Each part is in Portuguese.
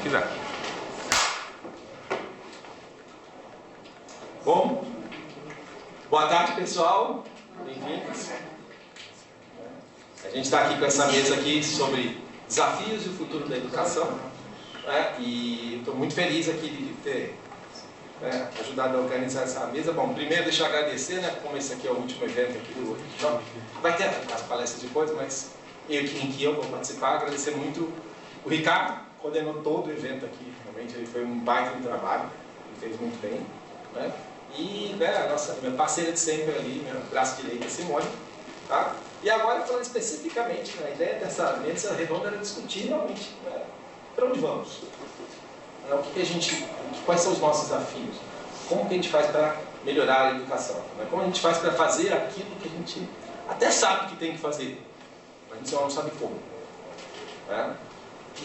quiser. Bom, boa tarde, pessoal. Bem-vindos. A gente está aqui com essa mesa aqui sobre desafios e o futuro da educação, né? E estou muito feliz aqui de ter ajudado a organizar essa mesa. Bom, primeiro deixa eu agradecer, né? Como esse aqui é o último evento aqui do workshop. Vai ter as palestras depois, mas em que eu vou participar. Agradecer muito o Ricardo, coordenou todo o evento aqui. Realmente ele foi um baita de trabalho, ele fez muito bem, né? E a nossa minha parceira de sempre ali, meu braço direito, Simone, tá? E agora, falando especificamente, a ideia dessa mesa redonda era discutir realmente para onde vamos, o que a gente, quais são os nossos desafios, como que a gente faz para melhorar a educação, como a gente faz para fazer aquilo que a gente até sabe que tem que fazer, mas a gente só não sabe como.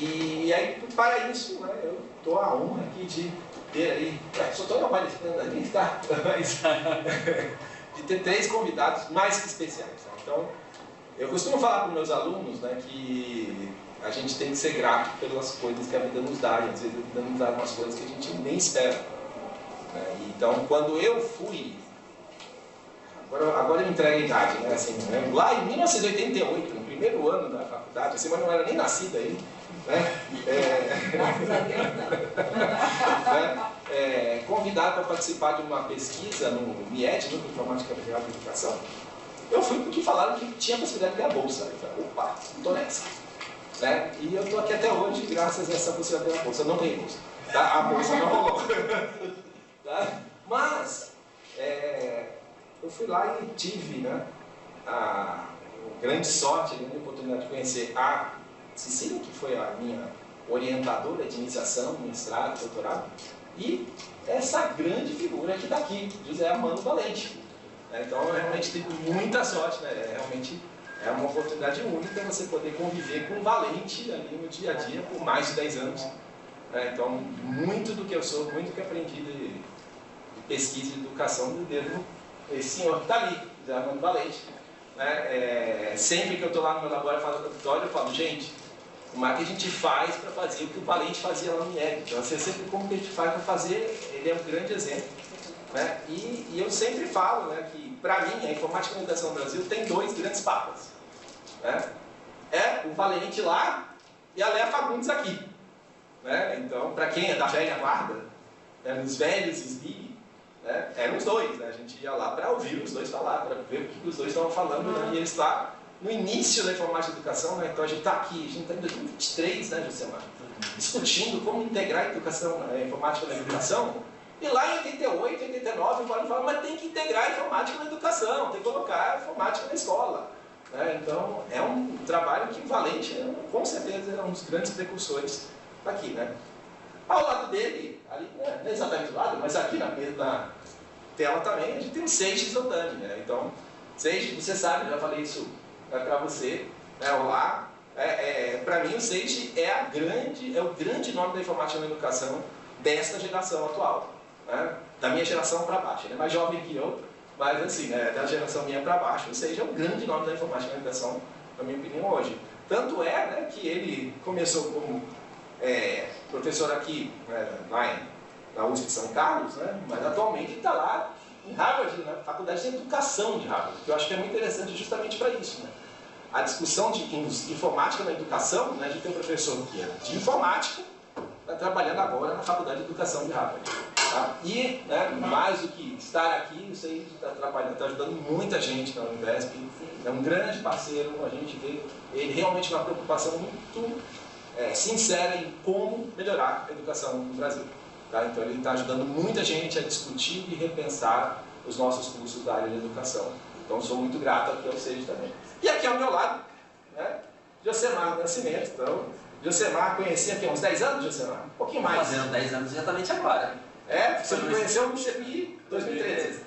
E aí, para isso, eu estou a honra aqui de ter aí, só estou aparecendo ali, tá? Mas, de ter 3 convidados mais que especiais. Então, eu costumo falar para os meus alunos que a gente tem que ser grato pelas coisas que a vida nos dá, e às vezes a vida nos dá umas coisas que a gente nem espera. Então, quando eu fui, agora eu entrego a idade, lá em 1988, no primeiro ano da faculdade, a Simone não era nem nascida aí, convidado para participar de uma pesquisa no MIED, Núcleo de Informática Aplicada à Educação. Eu fui porque falaram que tinha a possibilidade de ganhar bolsa. Eu falei, opa, não estou nessa. E eu estou aqui até hoje graças a essa possibilidade de ganhar bolsa. Eu não ganhei bolsa. A bolsa não rolou. Mas, eu fui lá e tive a grande sorte, a grande oportunidade de conhecer a Cecília, que foi a minha orientadora de iniciação, mestrado, doutorado, e essa grande figura que está aqui, José Armando Valente. Então, eu realmente tive muita sorte, realmente é uma oportunidade única você poder conviver com o Valente ali no dia a dia por mais de 10 anos. Então, muito do que eu sou, muito do que aprendi de pesquisa e educação, eu devo esse senhor que está ali, José Armando Valente. Sempre que eu estou lá no meu laboratório, eu falo, gente, como é que a gente faz para fazer o que o Valente fazia lá no IEG? Então, sempre como que a gente faz para fazer, ele é um grande exemplo. E eu sempre falo que, para mim, a informática na educação no Brasil tem 2 grandes papas. É o Valente lá e a Léa Fagundes aqui. Então, para quem é da velha guarda, os velhos SBI, eram os 2. A gente ia lá para ouvir os 2 falar, para ver o que os 2 estavam falando. E eles lá, no início da informática da educação, então a gente está aqui, a gente está em 2023, Josemar, discutindo como integrar a educação, a informática na educação. E lá em 88, 89, o Valente falava, mas tem que integrar a informática na educação, tem que colocar a informática na escola. Então, é um trabalho que o Valente, com certeza, é um dos grandes precursores aqui. Ao lado dele, ali, não é exatamente do lado, mas aqui na tela também, a gente tem o Seiji Zotani. Então, Seiji, você sabe, já falei isso para você, olá. Para mim, o Seiji é o grande nome da informática na educação desta geração atual. Da minha geração para baixo. Ele é mais jovem que eu, mas assim, da geração minha para baixo. Ou seja, é o grande nome da informática na educação, na minha opinião, hoje. Tanto que ele começou como professor aqui, lá na USP de São Carlos, mas atualmente está lá em Harvard, na Faculdade de Educação de Harvard, que eu acho que é muito interessante justamente para isso. A discussão de informática na educação, a gente tem um professor que é de informática, está trabalhando agora na Faculdade de Educação de Harvard. E, mais do que estar aqui, isso aí está ajudando muita gente na Univesp, é um grande parceiro, a gente vê ele realmente uma preocupação muito sincera em como melhorar a educação no Brasil. Então ele está ajudando muita gente a discutir e repensar os nossos cursos da área de educação. Então sou muito grato aqui ao Seiji também. E aqui ao meu lado, Josemar Nascimento. Então, Josemar, conheci aqui há uns 10 anos, Josemar? Um pouquinho mais. Fazendo 10 anos exatamente agora. Você me conheceu no CPI 2013.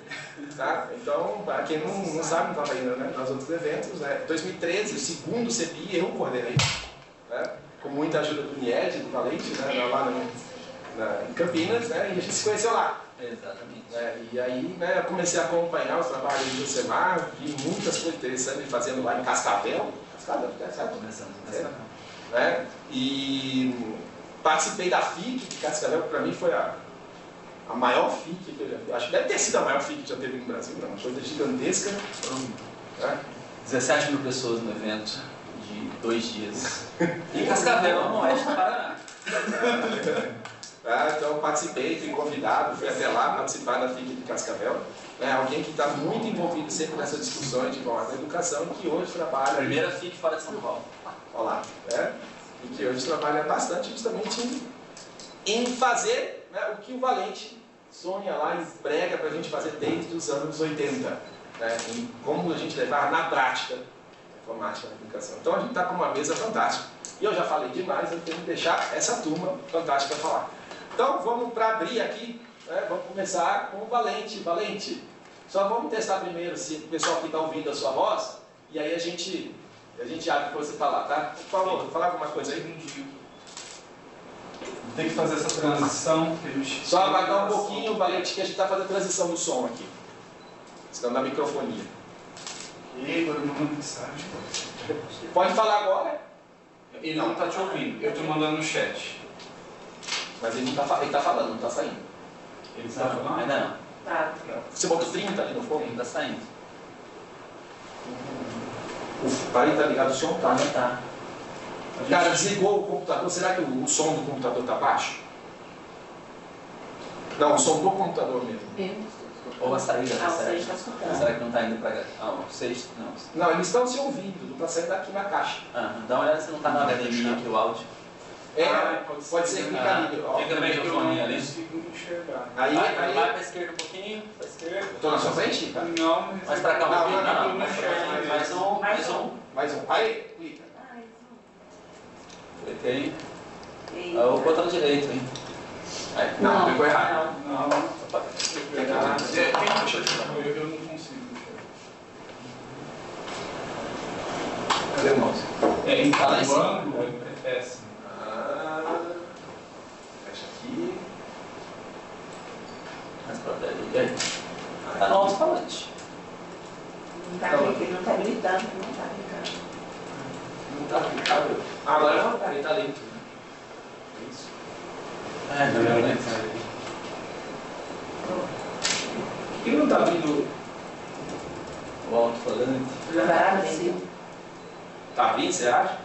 Então, para quem não sabe, não estava indo nos outros eventos, 2013, o segundo CPI, eu coordenei, com muita ajuda do MIED, do Valente, lá em Campinas, e a gente se conheceu lá. Exatamente. E aí eu comecei a acompanhar os trabalhos do Josemar, vi muitas coisas interessantes ele fazendo lá em Cascavel. Cascavel, certo? Começando em Cascavel. Participei da FIC de Cascavel, que para mim foi a maior FIC que eu já vi. Acho que deve ter sido a maior FIC que já teve no Brasil, uma coisa gigantesca. Né? 17 mil pessoas no evento de 2 dias. Em Cascavel, no oeste do Paraná. Então participei, fui convidado, fui até lá participar da FIC de Cascavel. Alguém que está muito envolvido sempre nessas discussões de da educação e que hoje trabalha... Primeira FIC fora de São Paulo. Olha lá, e que hoje trabalha bastante justamente em fazer o que o Valente sonha lá e prega para a gente fazer desde os anos 80. Em como a gente levar na prática a informática na educação. Então a gente está com uma mesa fantástica. E eu já falei demais, eu tenho que deixar essa turma fantástica falar. Então vamos para abrir aqui, vamos começar com o Valente. Valente, só vamos testar primeiro se o pessoal que está ouvindo a sua voz, e aí a gente abre para você falar, tá? Por favor, falar alguma coisa aí. Tem que fazer essa transição que a gente... Só aguardar um pouquinho, Valente, que a gente está fazendo a transição do som aqui. Estão na microfonia. E agora mandando mensagem. Pode falar agora. Ele não está te ouvindo, eu estou mandando no chat. Mas ele está falando, não está saindo. Ele está falando? Ainda não. Tá. Você botou 30 ali no fogo? Ele está saindo. O pai está ligado, o som tá, né? Tá. Cara, desligou o computador, será que o som do computador está baixo? Não, o som do computador mesmo. Ou a saída, Ah, você será? está escutando. Será que não está indo para cá? Ah, vocês não. Não, eles estão se ouvindo, não está saindo daqui na caixa. Dá uma olhada se não está na HDMI aqui o áudio. Pode ser que fica ali. Ó. Fica no microfone ali. Eu não consigo enxergar. Aí, Vai para a esquerda um pouquinho, para a esquerda. Estou na sua frente? Tá? Não, Mais para cá um pouquinho. não, Não, mais para cá. Mais um. Mais um. Aí, clica. Cliquei. O botão direito, hein? Aí. Não, ficou errado. Não, Pegar. eu não consigo enxergar. Cadê o mouse? Em Tá lá em cima. ângulo é péssimo. Fecha aqui. Mais para ali. Está no alto-falante. Não está gritando, não está gritando. Não está aplicável. Agora não, cara, ele está lento. Isso. Não é Por que não está vindo? o alto-falante. Está abrindo, você acha?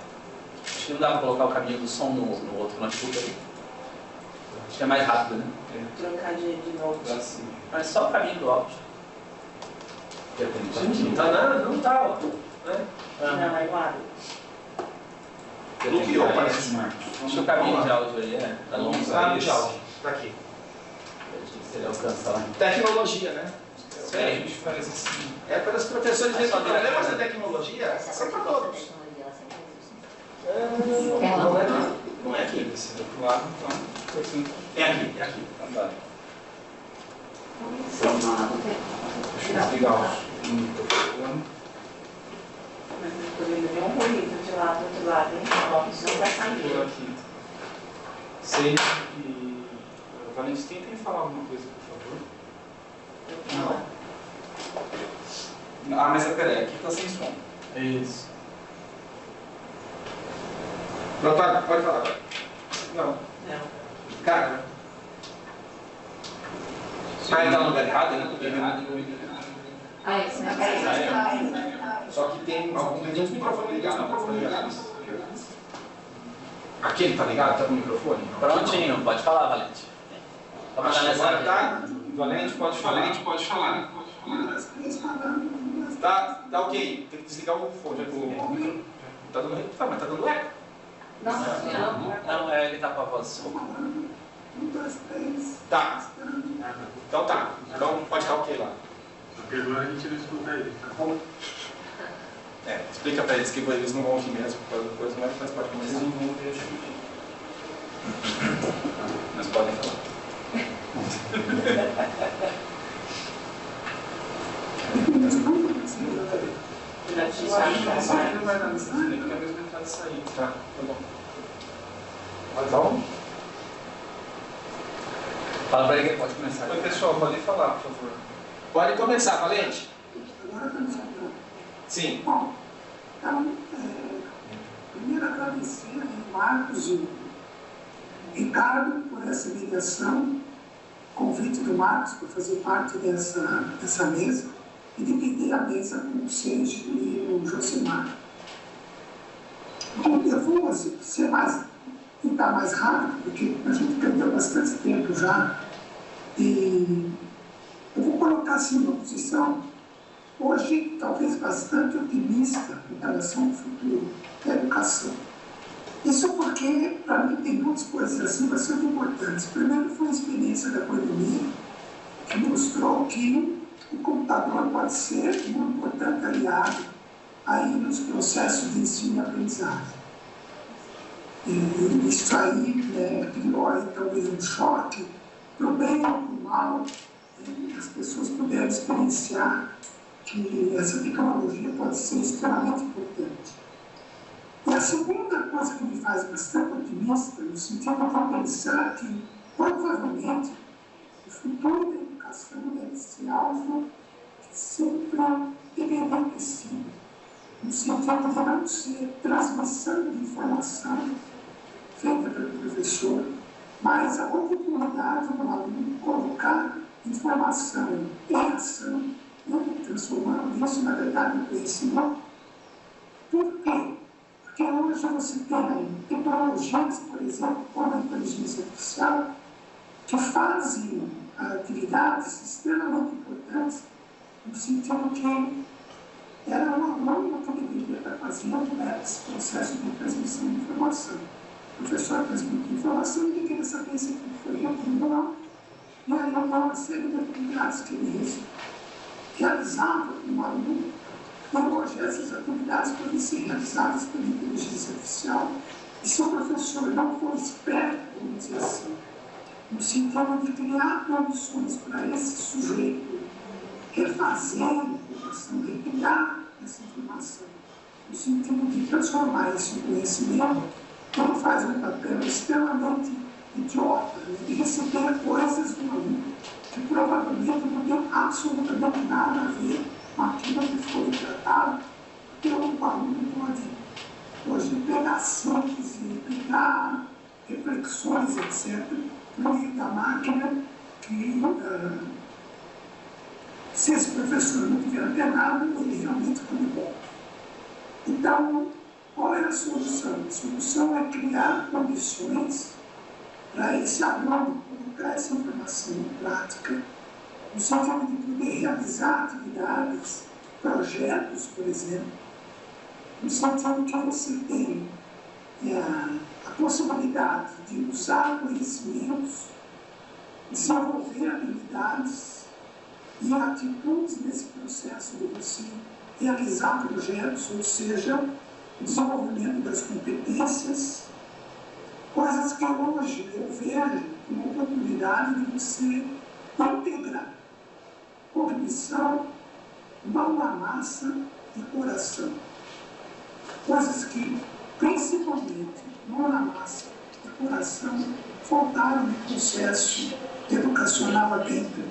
Acho que não dá para colocar o caminho do som no outro notebook ali. Acho que é mais rápido, né? Trocar de novo. Dá sim. Mas só o caminho do áudio. Gente, não está nada, não está, ó. Não, aí guarda. Bloqueou, parece. Acho que o caminho de áudio aí é longo. De áudio. Está aqui. Se ele alcança lá. Tecnologia, né? A gente faz assim. É para os professores resolverem problemas da tecnologia, é para todos. Não é aqui. Esse do outro lado, então. É aqui, é aqui. Tá. Deixa eu desligar o microfone. Mas ele deu um ruído de lá, do outro lado, hein? Ó, não está Por saindo. aqui. Sei que. Valente, tentem falar alguma coisa, por favor. Não. Ah, mas peraí, aqui tá sem som. Isso. Pronto, pode falar. Não. Não. Cara. Ah, ele tá no lugar errado, né? Ah, isso não é. Só que tem uns microfones ligados. Aquele tá ligado? Tá com o microfone? Prontinho, pode falar, Valente. Vamos Acho dar que agora nessa. tá. Valente, pode falar. Tá ok. Tem que desligar o fone. Tá dando. Mas tá dando eco. Não, ele tá com a voz solta. Tá. Então tá. Então pode estar ok lá. Porque agora a gente não escuta ele. Explica pra eles que eles não vão ouvir mesmo, depois mas pode começar. Eles não vão ver a gente. Mas podem falar. Essa aí não vai dar nessa nem que a mesma metade sair. Tá bom. Então, Fala pra ele que ele pode começar. Oi, pessoal, pode falar, por favor. pode começar, Valente. Sim. Bom, então, primeiro agradecer aí, Marcos e Ricardo por essa mediação, convite do Marcos para fazer parte dessa mesa e dividir a mesa com o Sérgio e o Josemar. Eu vou tentar mais rápido, porque a gente perdeu bastante tempo já, e eu vou colocar assim uma posição, hoje talvez bastante otimista em relação ao futuro da educação. Isso porque, para mim, tem muitas coisas assim bastante importantes. Primeiro foi a experiência da pandemia, que mostrou que o computador pode ser um importante aliado aí nos processos de ensino e aprendizagem. E isso aí criou aí, talvez um choque, para o bem ou para o mal, as pessoas puderam experienciar que essa tecnologia pode ser extremamente importante. E a segunda coisa que me faz bastante otimista, no sentido de pensar que, provavelmente, o futuro da educação deve ser algo que sempre deveria ter sido, no sentido de não ser transmissão de informação feita pelo professor, mas a oportunidade do aluno colocar informação em ação, transformando isso, na verdade, em conhecimento. Por quê? Porque hoje você tem tecnologias, por exemplo, como a inteligência artificial, que fazem atividades extremamente importantes, no sentido que era um aluno que deveria estar fazendo esse processo de transmissão de informação. O professor transmite informação e queria saber se aquilo foi reunido ou não. E aí há uma série de atividades que ele realizava com o aluno. E hoje essas atividades podem ser realizadas pela inteligência artificial. E se o professor não for esperto, vamos dizer assim, no sentido de criar condições para esse sujeito refazer a informação, recriar essa informação, no sentido de transformar isso em conhecimento, ele faz um papel extremamente idiota, de receber coisas do aluno que provavelmente não tem absolutamente nada a ver com aquilo que foi tratado, porque o aluno pode hoje pegar síntese, pegar reflexões, etc., por meio da máquina, que se esse professor não tiver atenado, ele realmente foi bom. Então, qual é a solução? A solução é criar condições para esse aluno colocar essa informação em prática, no sentido de poder realizar atividades, projetos, por exemplo, no sentido que você tem a possibilidade de usar conhecimentos, desenvolver habilidades e atitudes nesse processo de você realizar projetos, ou seja, o desenvolvimento das competências, coisas que hoje eu vejo como oportunidade de você integrar cognição, mão na massa e coração. Coisas que, principalmente, mão na massa e coração, faltaram no processo educacional até então.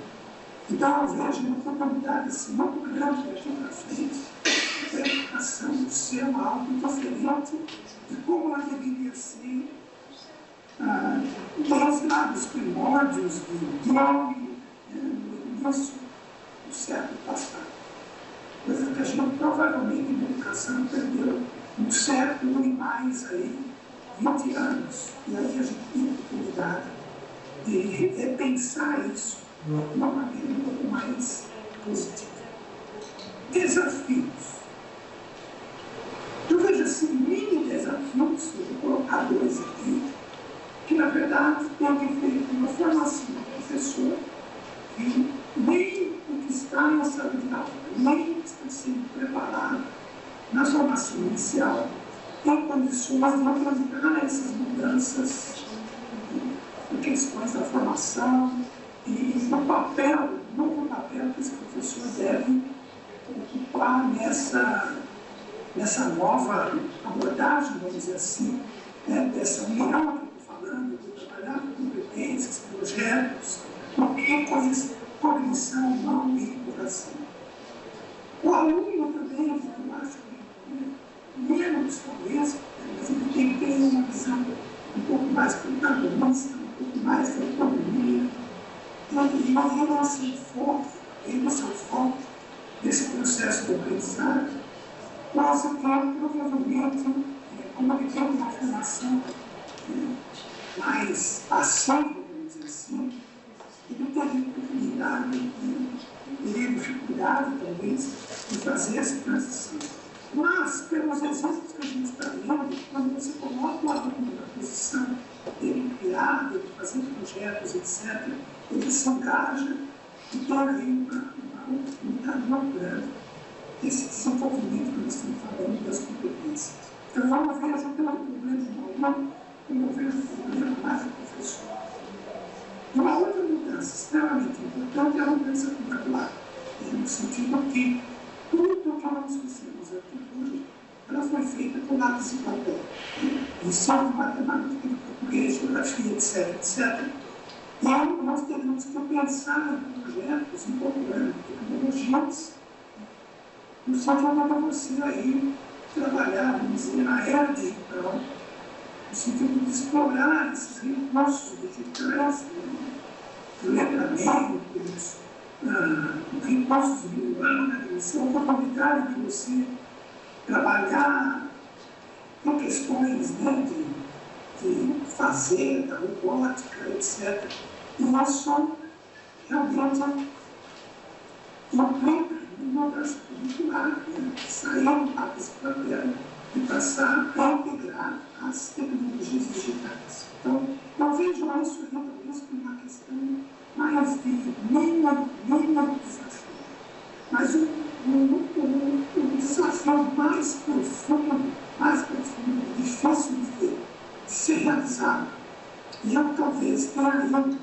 Então, eu vejo uma oportunidade assim, muito grande daqui para frente, da educação ser algo diferente de como ela deveria ser desde lá dos primórdios do homem, no início do século passado. Coisa que a gente provavelmente na educação perdeu um século e mais aí, 20 anos. E aí a gente tem a oportunidade de repensar isso de uma maneira um pouco mais positiva. Desafios. Eu vejo assim, mini desafios, eu vou colocar dois aqui, que na verdade tem a ver com uma formação do professor que nem o que está em sala de aula, nem o que está sendo preparado na formação inicial, tem condições de apresentar essas mudanças em questões da formação e no papel, novo papel que esse professor deve ocupar nessa nova abordagem, vamos dizer assim, dessa união que eu estou falando, de trabalhar com competências, projetos, cognição, mão e coração. O aluno também, eu acho que menos talvez, mas ele tem que ter uma visão um pouco mais protagonista, um pouco mais de autonomia. Ele seu foco nesse processo de aprendizagem, possa ter provavelmente, como ele tem uma formação mais passiva, vamos dizer assim, ele teria oportunidade, teria dificuldade, talvez, de fazer essa transição. Mas, pelos exemplos que a gente está vendo, quando você coloca o aluno na posição dele criar, dele fazer projetos, etc., ele se engaja e tem aí uma oportunidade muito grande desse desenvolvimento que nós estamos falando das competências. Então, eu não vejo pelo problema do aluno, como eu vejo o problema mais do professor. Uma outra mudança extremamente importante é a mudança curricular, no sentido que tudo que nós fizemos aqui hoje, ela foi feita com lápis e papel. Ensino, matemática, português, geografia, etc., etc. E aí nós teremos que pensar em projetos incorporando tecnologias, no sentido de você aí trabalhar, vamos dizer, na era digital, no sentido de explorar esses recursos digitais, de letramento, recursos de essa oportunidade de você trabalhar com questões, né, de fazer, da robótica, etc. E isso realmente implica uma mudança curricular, né, sair do lápis de papel e passar a integrar as tecnologias digitais. Então, eu vejo isso talvez como uma questão mais de mínimo desafio. Mas o desafio mais profundo, difícil de ser realizado, e eu talvez tenha aí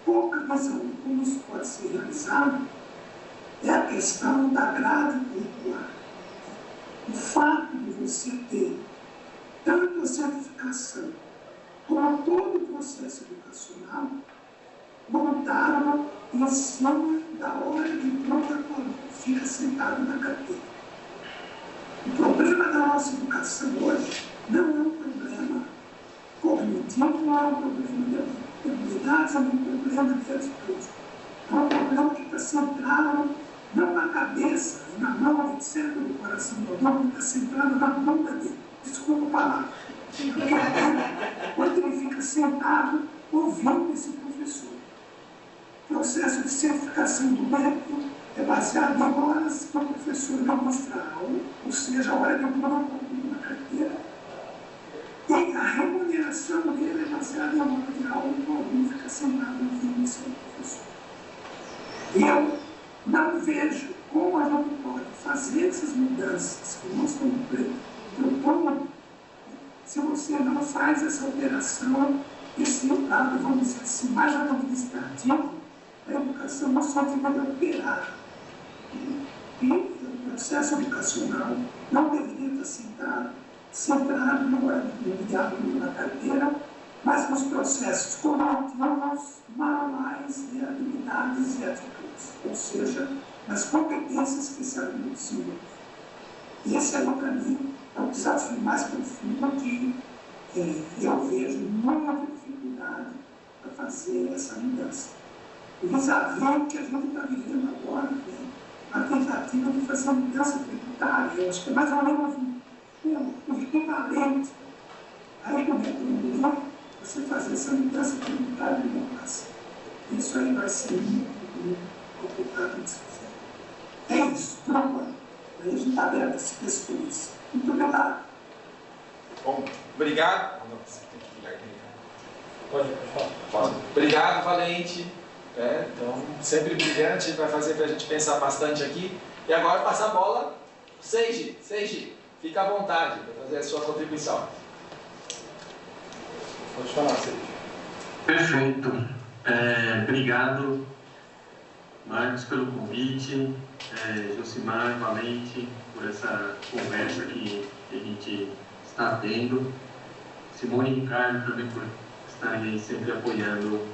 pouca visão de como isso pode ser realizado, é a questão da grade curricular. O fato de você ter tanto a certificação como todo o processo educacional montaram em cima da hora de prova fica sentado na cadeira. O problema da nossa educação hoje não é um problema cognitivo, não é um problema de habilidades, é um problema de atitude. É um problema que está centrado não na cabeça, na mão, etc., no coração do aluno, está centrado na bunda dele. Desculpa a palavra. Quando ele fica sentado ouvindo esse professor. O processo de certificação do método é baseado em horas que o professor vai mostrar, ou seja, a hora de prova na carteira. E a remuneração dele é baseada em hora de aula que o aluno fica sentado ouvindo esse professor. E eu não vejo como a gente pode fazer essas mudanças que nós estamos propondo se você não faz essa alteração, esse lado, vamos dizer assim, mais administrativo. A educação não só fica de operar. E o processo educacional não deveria estar centrado no aluno na carteira, mas nos processos cognitivos, manuais de habilidades e atitudes, ou seja, nas competências que esse aluno desenvolve. E esse aí, para mim, é o desafio mais profundo que eu vejo muita dificuldade para fazer essa mudança. O desafio que a gente está vivendo agora, a tentativa de fazer a mudança tributária, eu acho que é mais ou menos um equivalente à economia, você fazer essa mudança tributária de educação. Isso aí vai ser muito complicado de se fazer. É isso, por enquanto. Aí a gente está aberto a essas questões. Muito obrigado. Bom, obrigado. Pode falar. Obrigado, Valente. Então, sempre brilhante, vai fazer para a gente pensar bastante aqui. E agora passar a bola, Seiji, fica à vontade para fazer a sua contribuição. Pode falar, Seiji. Perfeito. Obrigado, Marcos, pelo convite, Josimar, Valente, por essa conversa que a gente está tendo, Simone e Ricardo também por estarem sempre apoiando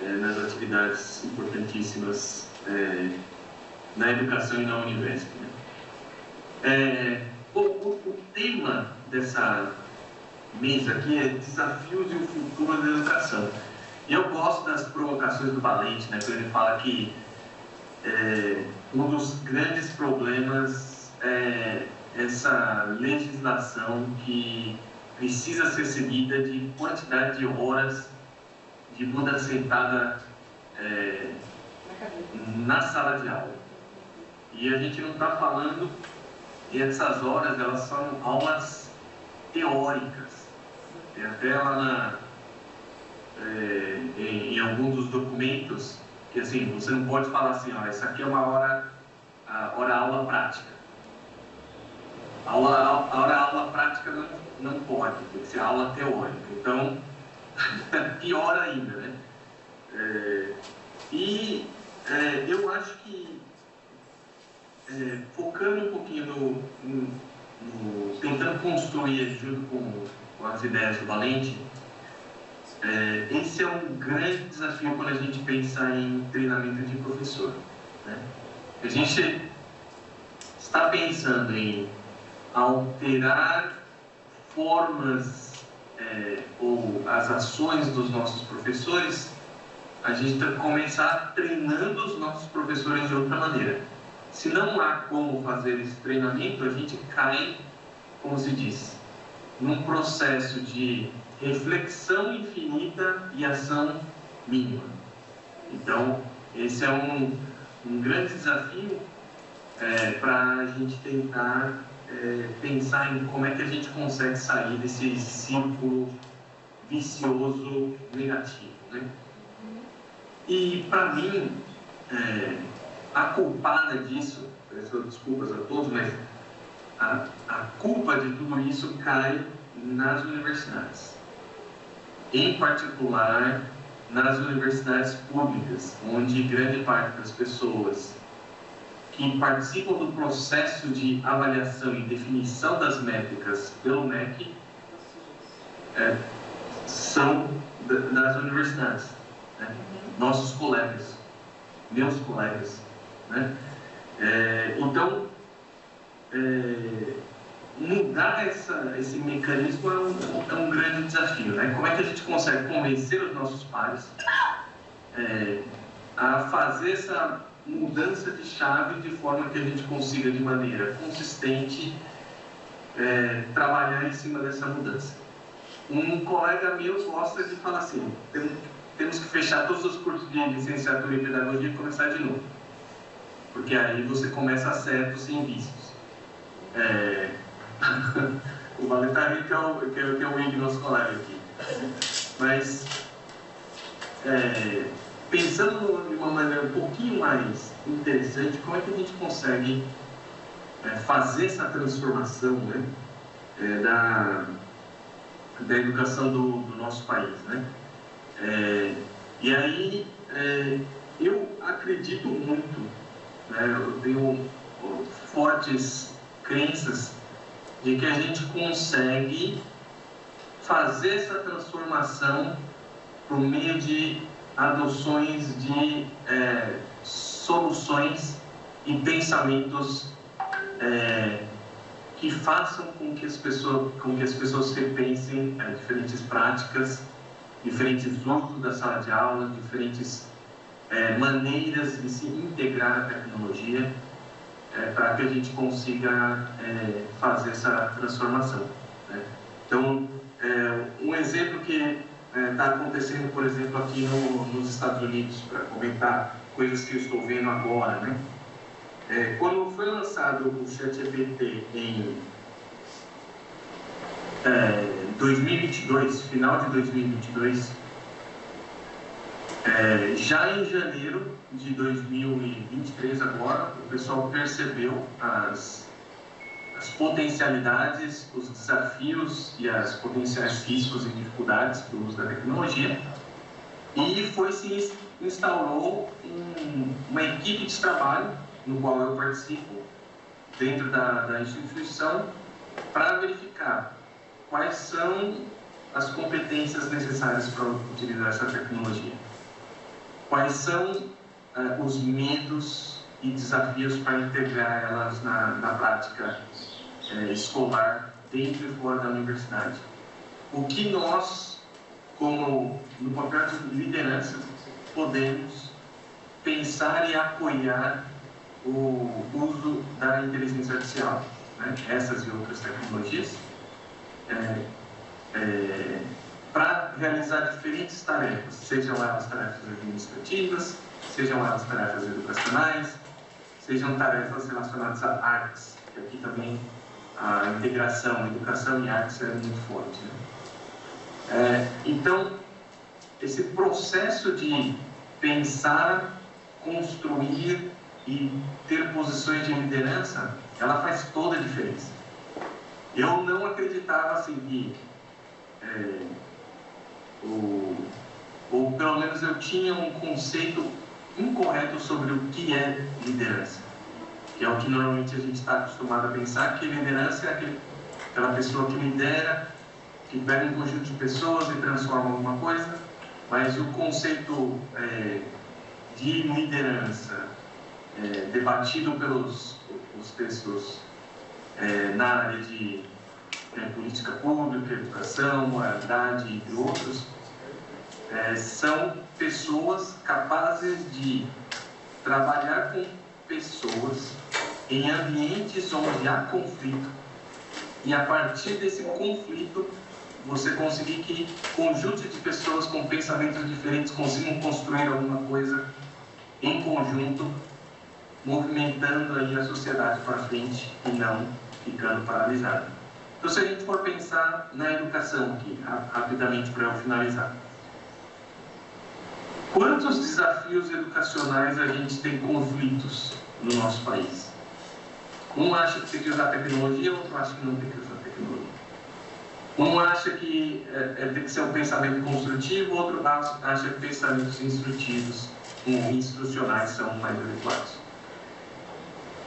nas atividades importantíssimas na educação e na Univesp. Né? O tema mês aqui é Desafios e o Futuro da Educação. E eu gosto das provocações do Valente, né, quando ele fala que um dos grandes problemas é essa legislação que precisa ser seguida de quantidade de horas de bunda sentada na sala de aula. E a gente não está falando, e essas horas, elas são aulas teóricas. Tem até lá em alguns dos documentos, que assim, você não pode falar assim, ó, essa aqui é uma hora aula prática. A hora aula prática não pode, tem que ser aula teórica. Então, pior ainda, né? Eu acho que, focando um pouquinho tentando construir junto com as ideias do Valente, esse é um grande desafio quando a gente pensa em treinamento de professor, né? A gente está pensando em alterar formas ou as ações dos nossos professores. A gente tem que começar treinando os nossos professores de outra maneira. Se não há como fazer esse treinamento, a gente cai, como se diz, num processo de reflexão infinita e ação mínima. Então, esse é um grande desafio para a gente tentar pensar em como é que a gente consegue sair desse círculo vicioso negativo, né? E, para mim, a culpada disso, peço desculpas a todos, mas a culpa de tudo isso cai nas universidades. Em particular, nas universidades públicas, onde grande parte das pessoas que participam do processo de avaliação e definição das métricas pelo MEC são das universidades, né? Nossos colegas, meus colegas, né? Então, mudar esse mecanismo é um grande desafio, né? Como é que a gente consegue convencer os nossos pares a fazer essa mudança de chave de forma que a gente consiga, de maneira consistente, trabalhar em cima dessa mudança? Um colega meu gosta de falar assim: temos que fechar todos os cursos de licenciatura em pedagogia e começar de novo, porque aí você começa certo sem vícios. O Valentim que é o Wing, nosso colega aqui. Mas, pensando de uma maneira um pouquinho mais interessante, como é que a gente consegue fazer essa transformação, né, da educação do nosso país, né? E aí, eu acredito muito, né, eu tenho fortes crenças de que a gente consegue fazer essa transformação por meio de adoções de soluções e pensamentos que façam com que as pessoas repensem diferentes práticas, diferentes usos da sala de aula, diferentes maneiras de se integrar a tecnologia, para que a gente consiga fazer essa transformação, né? Então, um exemplo que está acontecendo, por exemplo, aqui nos Estados Unidos, para comentar coisas que eu estou vendo agora, né? Quando foi lançado o ChatGPT em 2022, final de 2022, já em janeiro de 2023 agora, o pessoal percebeu as potencialidades, os desafios e as potenciais riscos e dificuldades do uso da tecnologia, e se instaurou uma equipe de trabalho, no qual eu participo, dentro da instituição, para verificar quais são as competências necessárias para utilizar essa tecnologia, quais são os medos e desafios para integrar elas na prática escolar, dentro e fora da universidade. o que nós, como no papel de liderança, podemos pensar e apoiar o uso da inteligência artificial, né? Essas e outras tecnologias, para realizar diferentes tarefas, sejam elas tarefas administrativas, sejam elas tarefas educacionais, sejam tarefas relacionadas a artes, que aqui também a integração, educação e artes é muito forte, né? Então, esse processo de pensar, construir e ter posições de liderança, ela faz toda a diferença. Eu não acreditava assim que, ou pelo menos eu tinha um conceito incorreto sobre o que é liderança, que é o que normalmente a gente está acostumado a pensar, que liderança é aquela pessoa que lidera, que pega um conjunto de pessoas e transforma alguma coisa, mas o conceito de liderança debatido pelos textos na área de política pública, educação, moralidade, entre outros, são pessoas capazes de trabalhar com pessoas em ambientes onde há conflito e a partir desse conflito você conseguir que conjuntos de pessoas com pensamentos diferentes consigam construir alguma coisa em conjunto, movimentando aí a sociedade para frente e não ficando paralisada. Então, se a gente for pensar na educação aqui, rapidamente para eu finalizar, quantos desafios educacionais a gente tem conflitos no nosso país? Um acha que tem que usar tecnologia, outro acha que não tem que usar tecnologia. Um acha que tem que ser um pensamento construtivo, outro acha que pensamentos instrutivos, instrucionais são mais adequados.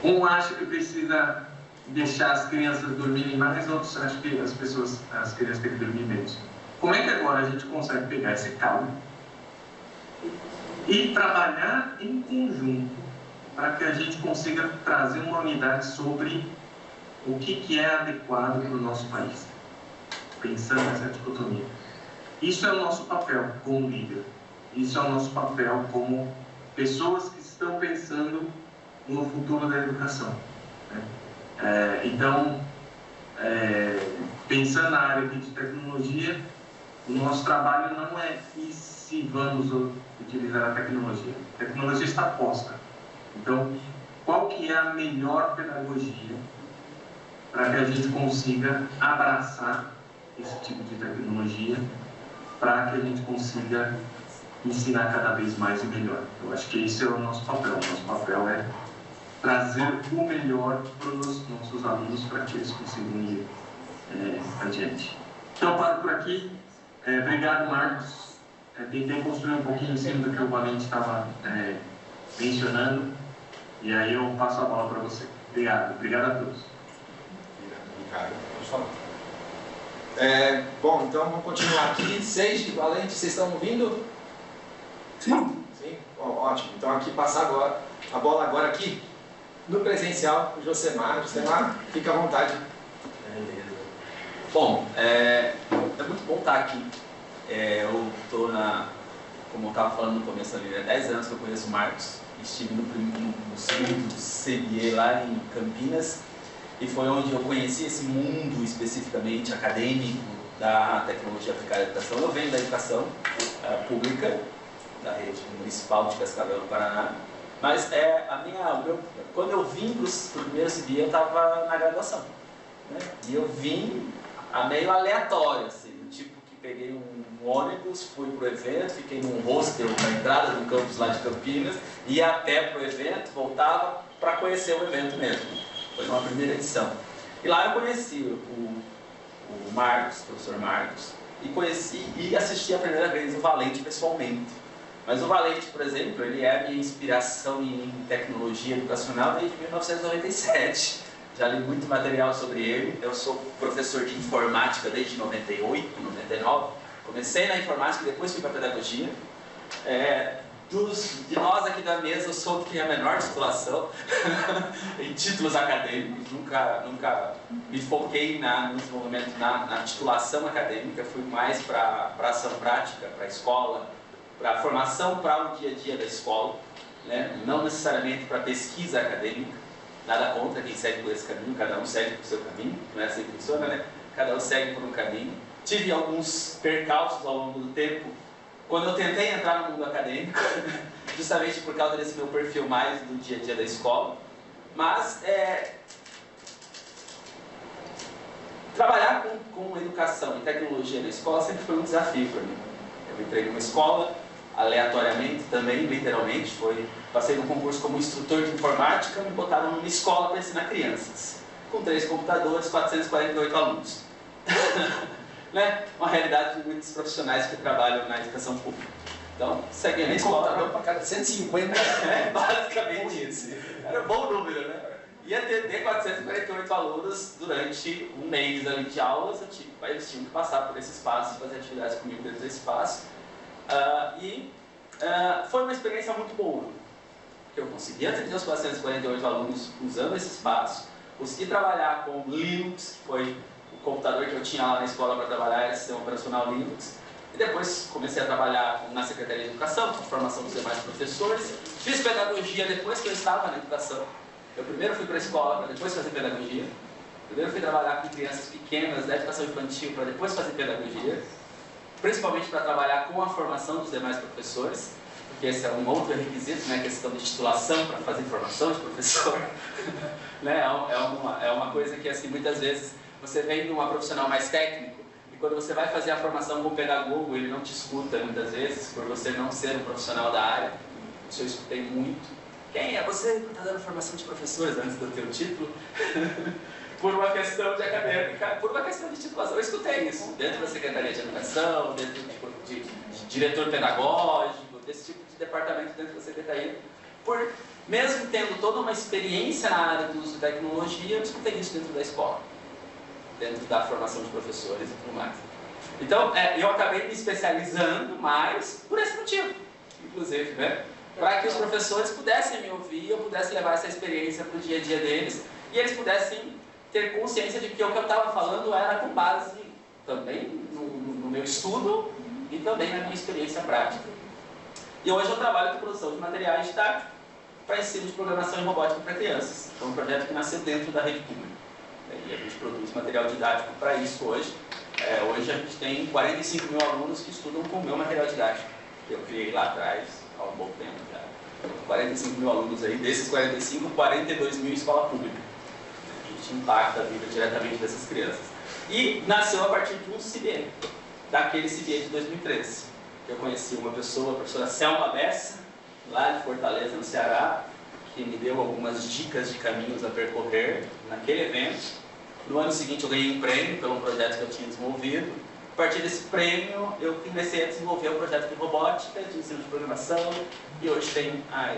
Um acha que precisa deixar as crianças dormirem mais, outros acham que as crianças têm que dormir menos. Como é que agora a gente consegue pegar esse caldo e trabalhar em conjunto para que a gente consiga trazer uma unidade sobre o que é adequado para o nosso país, pensando nessa dicotomia? Isso é o nosso papel como líder, isso é o nosso papel como pessoas que estão pensando no futuro da educação, né? Então, pensando na área de tecnologia, o nosso trabalho não é e se vamos utilizar a tecnologia. A tecnologia está posta. Então, qual que é a melhor pedagogia para que a gente consiga abraçar esse tipo de tecnologia, para que a gente consiga ensinar cada vez mais e melhor? Eu acho que esse é o nosso papel. O nosso papel é trazer o melhor para os nossos alunos, para que eles consigam ir adiante. Então, eu paro por aqui. Obrigado, Marcos. Tentei construir um pouquinho em cima do que o Valente estava mencionando, e aí eu passo a bola para você. Obrigado. Obrigado a todos. Obrigado, Ricardo. Bom, então vamos continuar aqui. Seixas, Valente, vocês estão ouvindo? Sim. Sim? Bom, ótimo. Então aqui passar agora a bola agora aqui no presencial, o Josemar. Josemar, fica à vontade. Beleza. Bom, é muito bom estar aqui. Eu estou como eu estava falando no começo ali, 10 anos que eu conheço o Marcos. Estive no segundo CBA lá em Campinas, e foi onde eu conheci esse mundo especificamente acadêmico da tecnologia aplicada à educação. Eu venho da educação pública, da rede municipal de Cascavel, no Paraná, mas quando eu vim para o primeiro CBA, eu estava na graduação, né? E eu vim meio aleatório, assim, tipo que peguei um ônibus, fui para o evento, fiquei num hostel na entrada do campus lá de Campinas, ia até para o evento, voltava para conhecer o evento mesmo. Foi uma primeira edição. E lá eu conheci o Marcos, o professor Marcos, e assisti a primeira vez o Valente pessoalmente. Mas o Valente, por exemplo, ele é a minha inspiração em tecnologia educacional desde 1997. Já li muito material sobre ele. Eu sou professor de informática desde 98, 99. Comecei na informática e depois fui para a pedagogia. De nós aqui da mesa, eu sou o que tem a menor titulação em títulos acadêmicos, nunca me foquei no desenvolvimento, na titulação acadêmica, fui mais para a ação prática, para a escola, para a formação para o dia a dia da escola, né? Não necessariamente para pesquisa acadêmica, nada contra quem segue por esse caminho, cada um segue por seu caminho, não é assim que funciona, né? Cada um segue por um caminho. Tive alguns percalços ao longo do tempo, quando eu tentei entrar no mundo acadêmico, justamente por causa desse meu perfil mais do dia a dia da escola, mas trabalhar com educação e tecnologia na escola sempre foi um desafio para mim. Eu entrei numa escola, aleatoriamente também, literalmente, passei num concurso como instrutor de informática, me botaram numa escola para ensinar crianças, com 3 computadores, 448 alunos. Né? Uma realidade de muitos profissionais que trabalham na educação pública. Então, segue a escola para cada 150. Basicamente isso. Era um bom número, né? E atender 448 alunos durante um mês ali de aulas, eles tinham que passar por esse espaço, fazer atividades comigo dentro desse espaço. Foi uma experiência muito boa. Eu consegui atender os 448 alunos usando esse espaço, consegui trabalhar com Linux, que foi o computador que eu tinha lá na escola para trabalhar, era sistema operacional Linux. E depois comecei a trabalhar na Secretaria de Educação, com formação dos demais professores. Fiz pedagogia depois que eu estava na educação. Eu primeiro fui para a escola, para depois fazer pedagogia. Primeiro fui trabalhar com crianças pequenas da educação infantil, para depois fazer pedagogia. Principalmente para trabalhar com a formação dos demais professores, porque esse é um outro requisito, né, a questão de titulação para fazer formação de professor. Né, é uma coisa que assim, muitas vezes você vem de uma profissional mais técnico, e quando você vai fazer a formação com o pedagogo, ele não te escuta muitas vezes, por você não ser um profissional da área. Isso eu escutei muito. Quem é você que está dando formação de professores antes do teu título? Por uma questão de acadêmica, por uma questão de titulação. Eu escutei isso dentro da Secretaria de Educação, dentro de diretor pedagógico, desse tipo de departamento dentro da Secretaria. Mesmo tendo toda uma experiência na área do uso de tecnologia, eu escutei isso dentro da escola, dentro da formação de professores e tudo mais. Então, eu acabei me especializando mais por esse motivo, inclusive, né? Para que os professores pudessem me ouvir, eu pudesse levar essa experiência para o dia a dia deles, e eles pudessem ter consciência de que o que eu estava falando era com base também no meu estudo e também na minha experiência prática. E hoje eu trabalho com produção de materiais didáticos para ensino de programação e robótica para crianças. É um projeto que nasceu dentro da rede pública. E a gente produz material didático para isso hoje. Hoje a gente tem 45 mil alunos que estudam com o meu material didático. Eu criei lá atrás, há um bom tempo já. 45 mil alunos aí, desses 45, 42 mil em escola pública. A gente impacta a vida diretamente dessas crianças. E nasceu a partir de um CBE, daquele CBE de 2013. Eu conheci uma pessoa, a professora Selma Bessa, lá de Fortaleza, no Ceará, que me deu algumas dicas de caminhos a percorrer naquele evento. No ano seguinte eu ganhei um prêmio pelo projeto que eu tinha desenvolvido. A partir desse prêmio eu comecei a desenvolver um projeto de robótica, de ensino de programação, e hoje tem a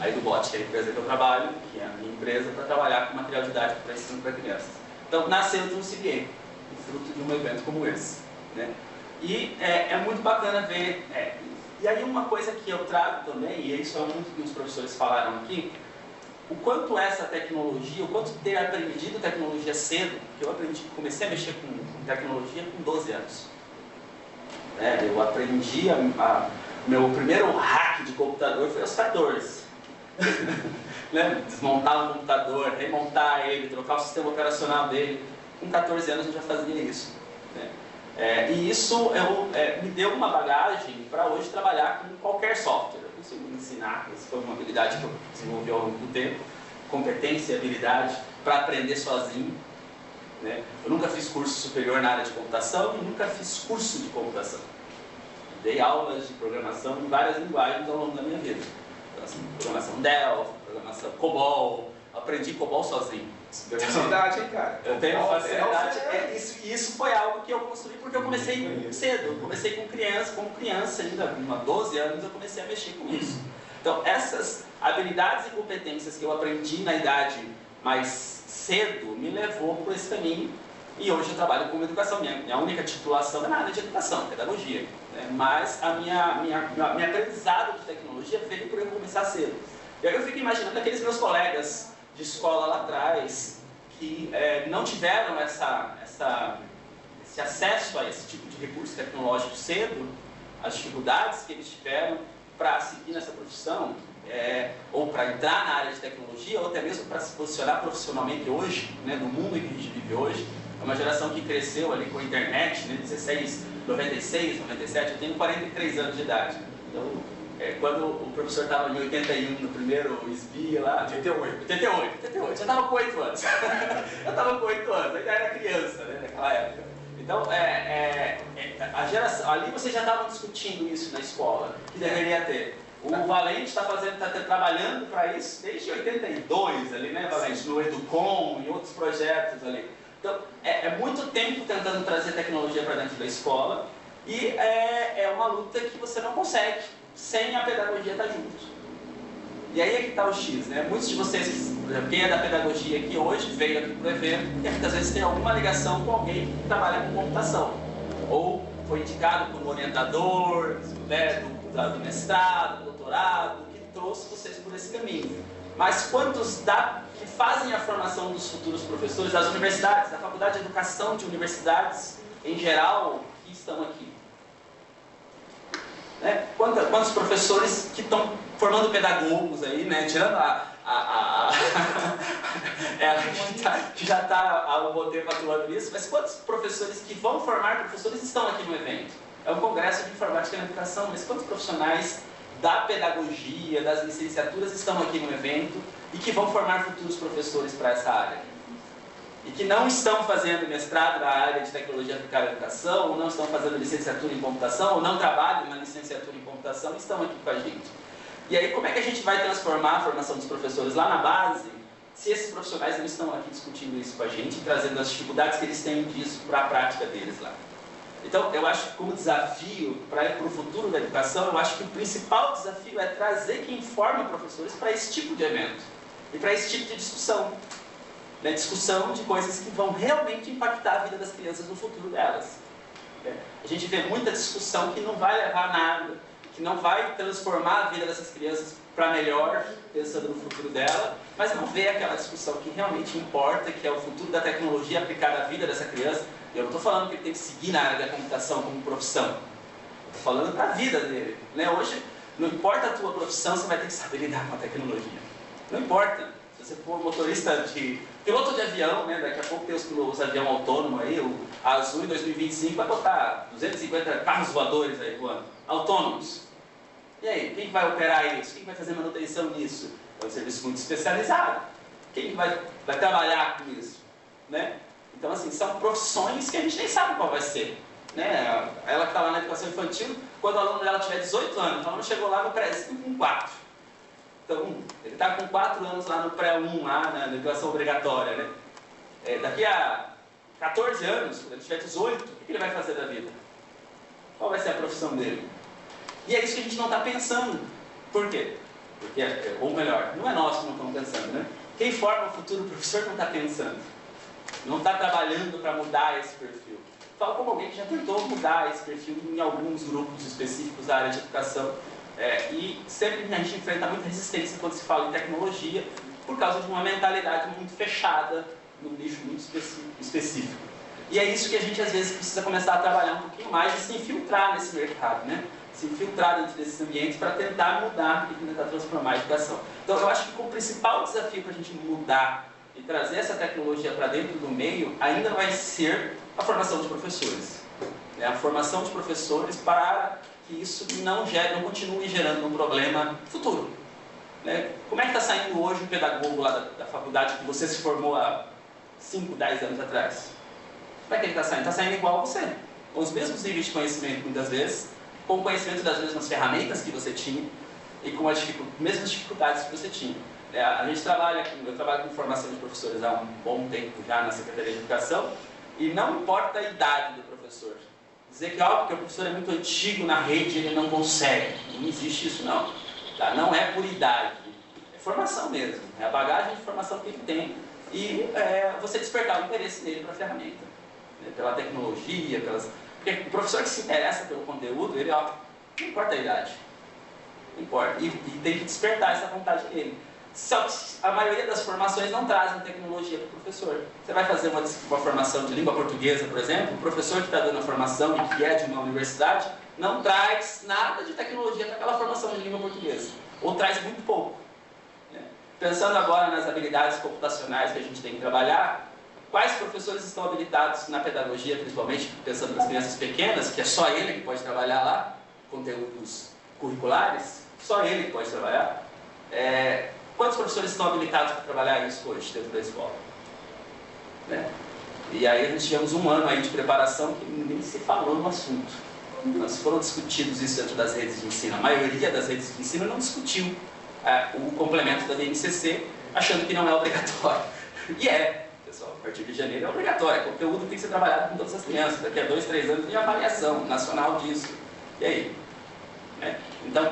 EduBot, que é a empresa que eu trabalho, que é a minha empresa, para trabalhar com material didático para ensino para crianças. Então nasceu de um CBE, fruto de um evento como esse, né? E é muito bacana ver. E aí uma coisa que eu trago também, e isso é muito que os professores falaram aqui, o quanto essa tecnologia, o quanto ter aprendido tecnologia cedo, que eu comecei a mexer com tecnologia com 12 anos. Eu aprendi, meu primeiro hack de computador foi aos 14. Desmontar um computador, remontar ele, trocar o sistema operacional dele. Com 14 anos eu já fazia isso. E isso me deu uma bagagem para hoje trabalhar com qualquer software. Eu consigo me ensinar, isso foi uma habilidade que eu desenvolvi ao longo do tempo, competência e habilidade para aprender sozinho. Eu nunca fiz curso superior na área de computação e nunca fiz curso de computação. Dei aulas de programação em várias linguagens ao longo da minha vida. Então, assim, programação Delphi, programação COBOL, aprendi COBOL sozinho. Facilidade, hein, cara? Eu tenho facilidade. Isso foi algo que eu construí porque eu comecei cedo. Eu comecei como criança ainda, com 12 anos, eu comecei a mexer com isso. Então, essas habilidades e competências que eu aprendi na idade mais cedo me levou por esse caminho E hoje eu trabalho com educação. Minha única titulação é na área de educação, pedagogia. Né? Mas a minha aprendizado de tecnologia veio por eu começar cedo. E aí eu fico imaginando aqueles meus colegas de escola lá atrás que não tiveram esse acesso a esse tipo de recurso tecnológico cedo, as dificuldades que eles tiveram para seguir nessa profissão, ou para entrar na área de tecnologia, ou até mesmo para se posicionar profissionalmente hoje, né, no mundo em que a gente vive hoje. É uma geração que cresceu ali com a internet, né, 96, 97, eu tenho 43 anos de idade. Então, quando o professor estava em 81 no primeiro SBI lá... 88, já estava com 8 anos. Eu estava com 8 anos, ainda era criança, né, naquela época. Então, a geração, ali vocês já estavam discutindo isso na escola, que deveria ter. O Valente está trabalhando para isso desde 82, ali, né, Valente? No Educom e outros projetos ali. Então, é muito tempo tentando trazer tecnologia para dentro da escola e é uma luta que você não consegue sem a pedagogia estar junto. E aí é que está o X, né? Muitos de vocês, por exemplo, quem é da pedagogia aqui hoje, veio aqui para o evento, porque muitas vezes tem alguma ligação com alguém que trabalha com computação. Ou foi indicado como orientador, né, do mestrado, do doutorado, que trouxe vocês por esse caminho. Mas quantos que fazem a formação dos futuros professores das universidades, da Faculdade de Educação de universidades em geral, que estão aqui? Né? Quantos professores que estão formando pedagogos aí, né? Tirando que já está há um bom tempo atuando nisso, mas quantos professores que vão formar professores estão aqui no evento? É um congresso de informática na educação, mas quantos profissionais da pedagogia, das licenciaturas estão aqui no evento e que vão formar futuros professores para essa área? E que não estão fazendo mestrado na área de tecnologia aplicada à educação, ou não estão fazendo licenciatura em computação, ou não trabalham na licenciatura em computação e estão aqui com a gente. E aí, como é que a gente vai transformar a formação dos professores lá na base, se esses profissionais não estão aqui discutindo isso com a gente, trazendo as dificuldades que eles têm disso para a prática deles lá? Então, eu acho que como desafio para o futuro da educação, eu acho que o principal desafio é trazer quem forma professores para esse tipo de evento e para esse tipo de discussão. Né? Discussão de coisas que vão realmente impactar a vida das crianças no futuro delas. A gente vê muita discussão que não vai levar a nada, que não vai transformar a vida dessas crianças para melhor, pensando no futuro dela, mas não vê aquela discussão que realmente importa, que é o futuro da tecnologia aplicada à vida dessa criança. E eu não estou falando que ele tem que seguir na área da computação como profissão. Estou falando para a vida dele. Né? Hoje, não importa a tua profissão, você vai ter que saber lidar com a tecnologia. Não importa. Se você for piloto de avião, né? Daqui a pouco tem os aviões autônomos aí, a Azul em 2025 vai botar 250 carros voadores aí voando, autônomos. E aí, quem vai operar isso? Quem vai fazer manutenção nisso? É um serviço muito especializado. Quem vai trabalhar com isso? Né? Então, assim, são profissões que a gente nem sabe qual vai ser. Né? Ela que está lá na educação infantil, quando o aluno dela tiver 18 anos, o aluno chegou lá no pré-5 com 4. Então, ele está com 4 anos lá no pré-1, lá na educação obrigatória. Né? Daqui a 14 anos, quando ele tiver 18, o que ele vai fazer da vida? Qual vai ser a profissão dele? E é isso que a gente não está pensando. Por quê? Porque, ou melhor, não é nós que não estamos pensando, né? Quem forma o futuro professor não está pensando. Não está trabalhando para mudar esse perfil. Falo como alguém que já tentou mudar esse perfil em alguns grupos específicos da área de educação. E sempre a gente enfrenta muita resistência quando se fala em tecnologia, por causa de uma mentalidade muito fechada, num nicho muito específico. E é isso que a gente às vezes precisa começar a trabalhar um pouquinho mais e se infiltrar nesse mercado, né? Se infiltrar dentro desses ambientes para tentar mudar e tentar transformar a educação. Então eu acho que o principal desafio para a gente mudar e trazer essa tecnologia para dentro do meio ainda vai ser a formação de professores. Né? A formação de professores para que isso não continue gerando um problema futuro. Né? Como é que está saindo hoje um pedagogo lá da faculdade que você se formou há 5, 10 anos atrás? Como é que ele está saindo? Está saindo igual a você, com os mesmos níveis de conhecimento muitas vezes, com o conhecimento das mesmas ferramentas que você tinha e com as mesmas dificuldades que você tinha. Eu trabalho com formação de professores há um bom tempo já na Secretaria de Educação e não importa a idade do professor. Dizer que porque o professor é muito antigo na rede ele não consegue. Não existe isso não. Tá? Não é por idade. É formação mesmo. É a bagagem de formação que ele tem e você despertar o interesse dele para a ferramenta. né, pela tecnologia, porque o professor que se interessa pelo conteúdo, ele, ó, não importa a idade, não importa, e tem que despertar essa vontade nele. Só que a maioria das formações não trazem tecnologia para o professor. Você vai fazer uma formação de língua portuguesa, por exemplo, o professor que está dando a formação e que é de uma universidade, não traz nada de tecnologia para aquela formação de língua portuguesa, ou traz muito pouco. Né? Pensando agora nas habilidades computacionais que a gente tem que trabalhar, quais professores estão habilitados na pedagogia, principalmente pensando nas crianças pequenas, que é só ele que pode trabalhar lá, conteúdos curriculares, só ele que pode trabalhar. Quantos professores estão habilitados para trabalhar isso hoje dentro da escola? Né? E aí nós tivemos um ano aí de preparação que ninguém se falou no assunto. Nós foram discutidos isso dentro das redes de ensino. A maioria das redes de ensino não discutiu o complemento da BNCC, achando que não é obrigatório. E pessoal, a partir de janeiro é obrigatório. O conteúdo tem que ser trabalhado com todas as crianças. Daqui a 2, 3 anos tem avaliação nacional disso. E aí? Então,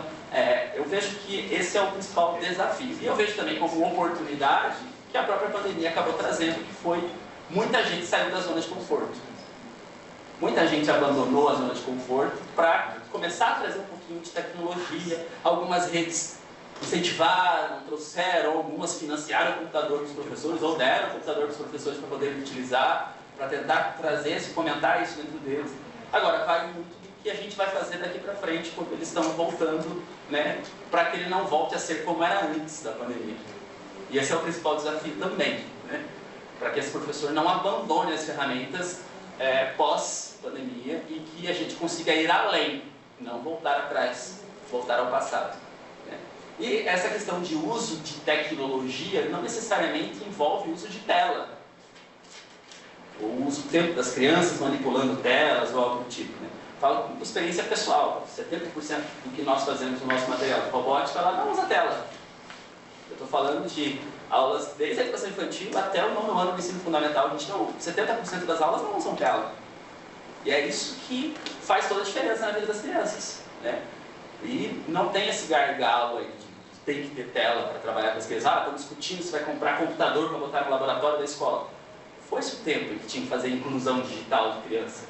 eu vejo que esse é o principal desafio. E eu vejo também como uma oportunidade que a própria pandemia acabou trazendo, que foi muita gente saiu da zona de conforto. Muita gente abandonou a zona de conforto para começar a trazer um pouquinho de tecnologia. Algumas redes incentivaram, trouxeram, algumas financiaram o computador para os professores, ou deram o computador para os professores para poderem utilizar, para tentar trazer, fomentar isso dentro deles. Agora, vai muito do que a gente vai fazer daqui para frente, quando eles estão voltando, né, para que ele não volte a ser como era antes da pandemia. E esse é o principal desafio também, né, para que esse professor não abandone as ferramentas pós-pandemia e que a gente consiga ir além, não voltar atrás, voltar ao passado. Né? E essa questão de uso de tecnologia não necessariamente envolve o uso de tela, ou uso do tempo das crianças manipulando telas ou algo do tipo. Né? Falo com experiência pessoal, 70% do que nós fazemos no nosso material de robótica lá não usa tela. Eu estou falando de aulas desde a educação infantil até o 9º ano do ensino fundamental. 70% das aulas não usam tela. E é isso que faz toda a diferença na vida das crianças. Né? E não tem esse gargalo aí de tem que ter tela para trabalhar com as crianças. Estão discutindo se vai comprar computador para botar no laboratório da escola. Foi-se o tempo em que tinha que fazer inclusão digital de criança.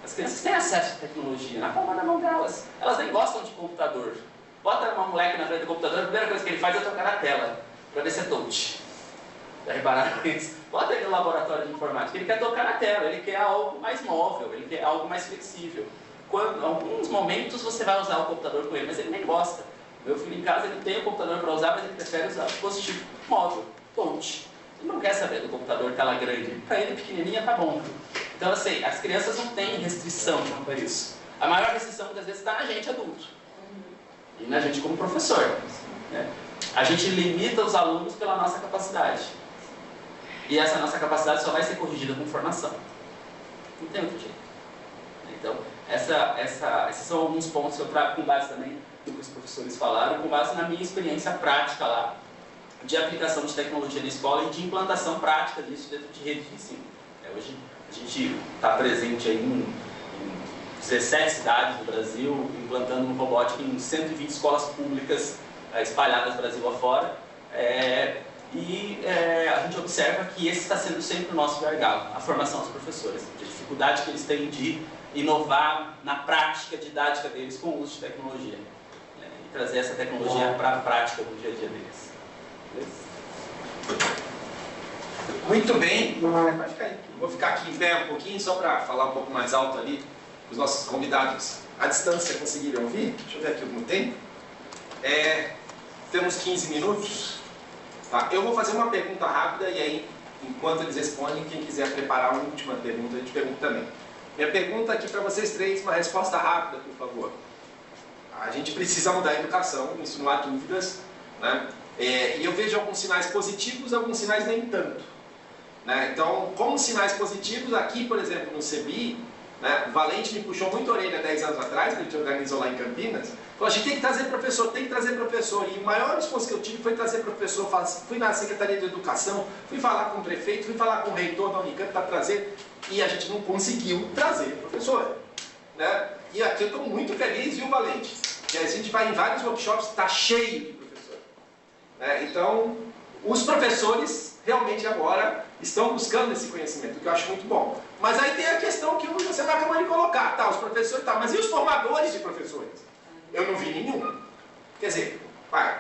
As crianças têm acesso à tecnologia na palma da mão delas. Elas nem gostam de computador. Bota uma moleque na frente do computador, a primeira coisa que ele faz é trocar a tela, para ver se é touch. Já repararam isso? Bota ele no laboratório de informática, ele quer tocar na tela, ele quer algo mais móvel, ele quer algo mais flexível. Em alguns momentos você vai usar o computador com ele, mas ele nem gosta. Meu filho em casa, ele tem o computador para usar, mas ele prefere usar o dispositivo móvel, touch. Ele não quer saber do computador tela grande, para ele pequenininha tá bom. Então assim, as crianças não têm restrição para isso. A maior restrição muitas vezes está na gente adulto. E na gente como professor. Né? A gente limita os alunos pela nossa capacidade. E essa nossa capacidade só vai ser corrigida com formação. Não tem outro jeito. Então, esses são alguns pontos que eu trago com base também do que os professores falaram, com base na minha experiência prática lá, de aplicação de tecnologia na escola e de implantação prática disso dentro de rede de ensino. Hoje a gente está presente aí em 17 cidades do Brasil, implantando robótica em 120 escolas públicas espalhadas Brasil afora. A gente observa que esse está sendo sempre o nosso gargalo, a formação dos professores, a dificuldade que eles têm de inovar na prática didática deles com o uso de tecnologia, e trazer essa tecnologia para a prática do dia a dia deles. Beleza? Muito bem, vou ficar aqui em pé um pouquinho só para falar um pouco mais alto ali. Os nossos convidados à distância conseguiram ouvir? Deixa eu ver aqui o tempo. Temos 15 minutos. Tá? Eu vou fazer uma pergunta rápida e aí, enquanto eles respondem, quem quiser preparar uma última pergunta, a gente pergunta também. Minha pergunta aqui para vocês três, uma resposta rápida, por favor. A gente precisa mudar a educação, isso não há dúvidas. Né? E eu vejo alguns sinais positivos, alguns sinais nem tanto. Né? Então, como sinais positivos, aqui, por exemplo, no CEBI, né? O Valente me puxou muito a orelha 10 anos atrás, que a gente organizou lá em Campinas. Falou, a gente tem que trazer professor, tem que trazer professor. E o maior esforço que eu tive foi trazer professor. Fui na Secretaria de Educação, fui falar com o prefeito, fui falar com o reitor da Unicamp para trazer. E a gente não conseguiu trazer professor. Né? E aqui eu estou muito feliz, viu, Valente? Que a gente vai em vários workshops, está cheio de professor. Né? Então, os professores realmente agora estão buscando esse conhecimento, o que eu acho muito bom. Mas aí tem a questão que você vai acabando de colocar, tá, os professores e tal, mas e os formadores de professores? Eu não vi nenhum. Quer dizer,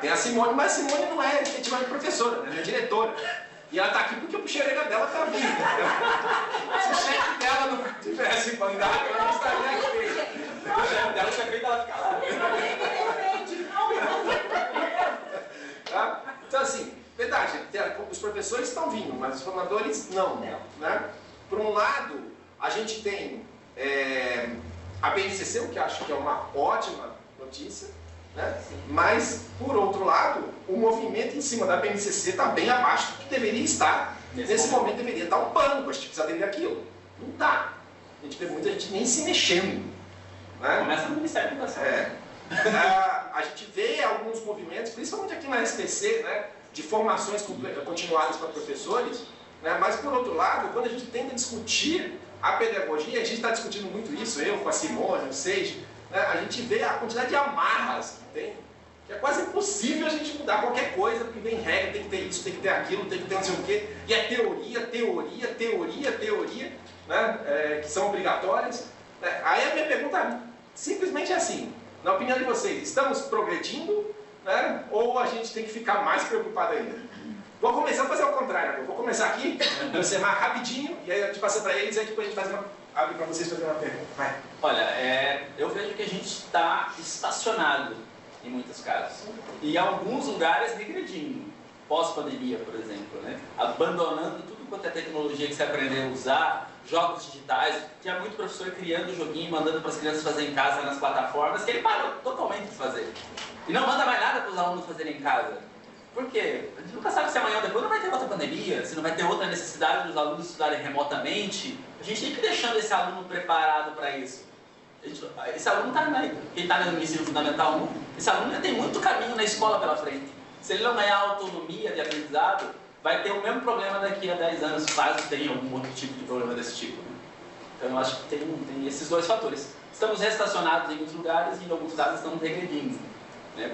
tem a Simone, mas a Simone não é efetivamente professora, né? Ela é diretora. E ela está aqui porque eu puxei a orelha dela para vir. Se o chefe dela não tivesse mandado, ela não estaria aqui. O chefe dela tinha feito ela ficar lá. Tá? Então, assim, verdade, os professores estão vindo, mas os formadores não. Né? Por um lado, a gente tem a BNCC, o que acho que é uma ótima notícia, né? Mas, por outro lado, o movimento em cima da BNCC está bem abaixo do que deveria estar. Nesse momento deveria estar um pânico, a gente precisa atender aquilo. Não está. A gente vê muita gente nem se mexendo. Né? Começa no Ministério da Educação. A gente vê alguns movimentos, principalmente aqui na SPC, né, de formações continuadas para professores, né, mas por outro lado, quando a gente tenta discutir a pedagogia, a gente está discutindo muito isso, eu com a Simone, o Seiji, né, a gente vê a quantidade de amarras que tem, que é quase impossível a gente mudar qualquer coisa, porque vem regra, tem que ter isso, tem que ter aquilo, tem que ter não sei o quê, e é teoria, né, que são obrigatórias. Aí a minha pergunta simplesmente é assim, na opinião de vocês, estamos progredindo, né, ou a gente tem que ficar mais preocupado ainda? Vou começar a fazer o contrário, eu vou começar aqui, você mais rapidinho, e aí eu te passo para eles, e aí depois a gente abre para vocês fazer uma pergunta. Vai. Olha, eu vejo que a gente está estacionado em muitos casos, e em alguns lugares regredindo, pós-pandemia, por exemplo, né, abandonando tudo quanto é tecnologia que você aprendeu a usar, jogos digitais, tinha muito professor criando joguinho, mandando para as crianças fazer em casa nas plataformas, que ele parou totalmente de fazer. E não manda mais nada para os alunos fazerem em casa. Por quê? A gente nunca sabe se amanhã ou depois não vai ter outra pandemia, se não vai ter outra necessidade dos alunos estudarem remotamente. A gente tem que ir deixando esse aluno preparado para isso. Esse aluno está quem está no ensino fundamental 1, esse aluno ainda tem muito caminho na escola pela frente. Se ele não ganhar autonomia de aprendizado, vai ter o mesmo problema daqui a 10 anos, caso tenha algum outro tipo de problema desse tipo. Então eu acho que tem esses dois fatores. Estamos restacionados em muitos lugares e em alguns casos estamos regredindo.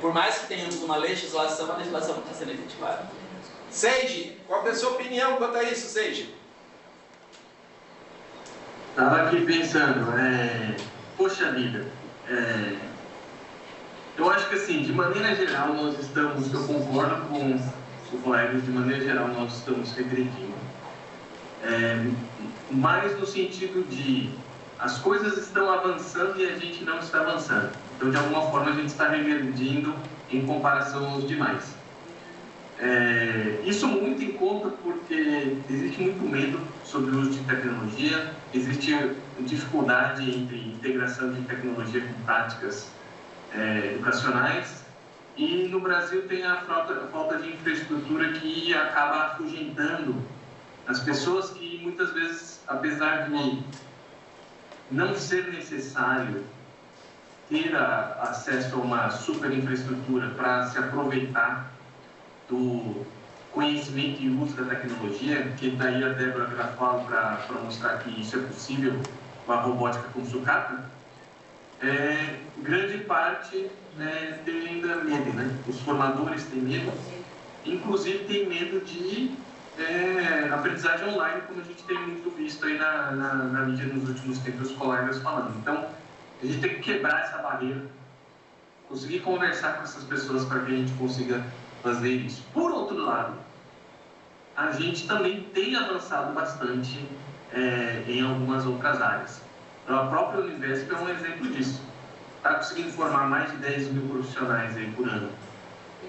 Por mais que tenhamos uma legislação, a legislação não está sendo efetivada. Seiji, qual é a sua opinião quanto a isso, Seiji? Estava aqui pensando, poxa vida, eu acho que assim, de maneira geral nós estamos, eu concordo com os colegas, de maneira geral nós estamos regredindo. Mais no sentido de as coisas estão avançando e a gente não está avançando. Então, de alguma forma, a gente está regredindo em comparação aos demais. Isso muito em conta porque existe muito medo sobre o uso de tecnologia, existe dificuldade entre integração de tecnologia com práticas educacionais, e no Brasil tem a falta de infraestrutura que acaba afugentando as pessoas que muitas vezes, apesar de não ser necessário ter acesso a uma super infraestrutura para se aproveitar do conhecimento e uso da tecnologia, que está aí a Débora Grafalo para mostrar que isso é possível com a robótica com sucata, grande parte tem ainda medo, né? Os formadores têm medo, inclusive tem medo de aprendizagem online, como a gente tem muito visto aí na mídia nos últimos tempos, os colegas falando. Então, a gente tem que quebrar essa barreira, conseguir conversar com essas pessoas para que a gente consiga fazer isso. Por outro lado, a gente também tem avançado bastante em algumas outras áreas. Então, a própria Univesp é um exemplo disso. Está conseguindo formar mais de 10 mil profissionais aí por ano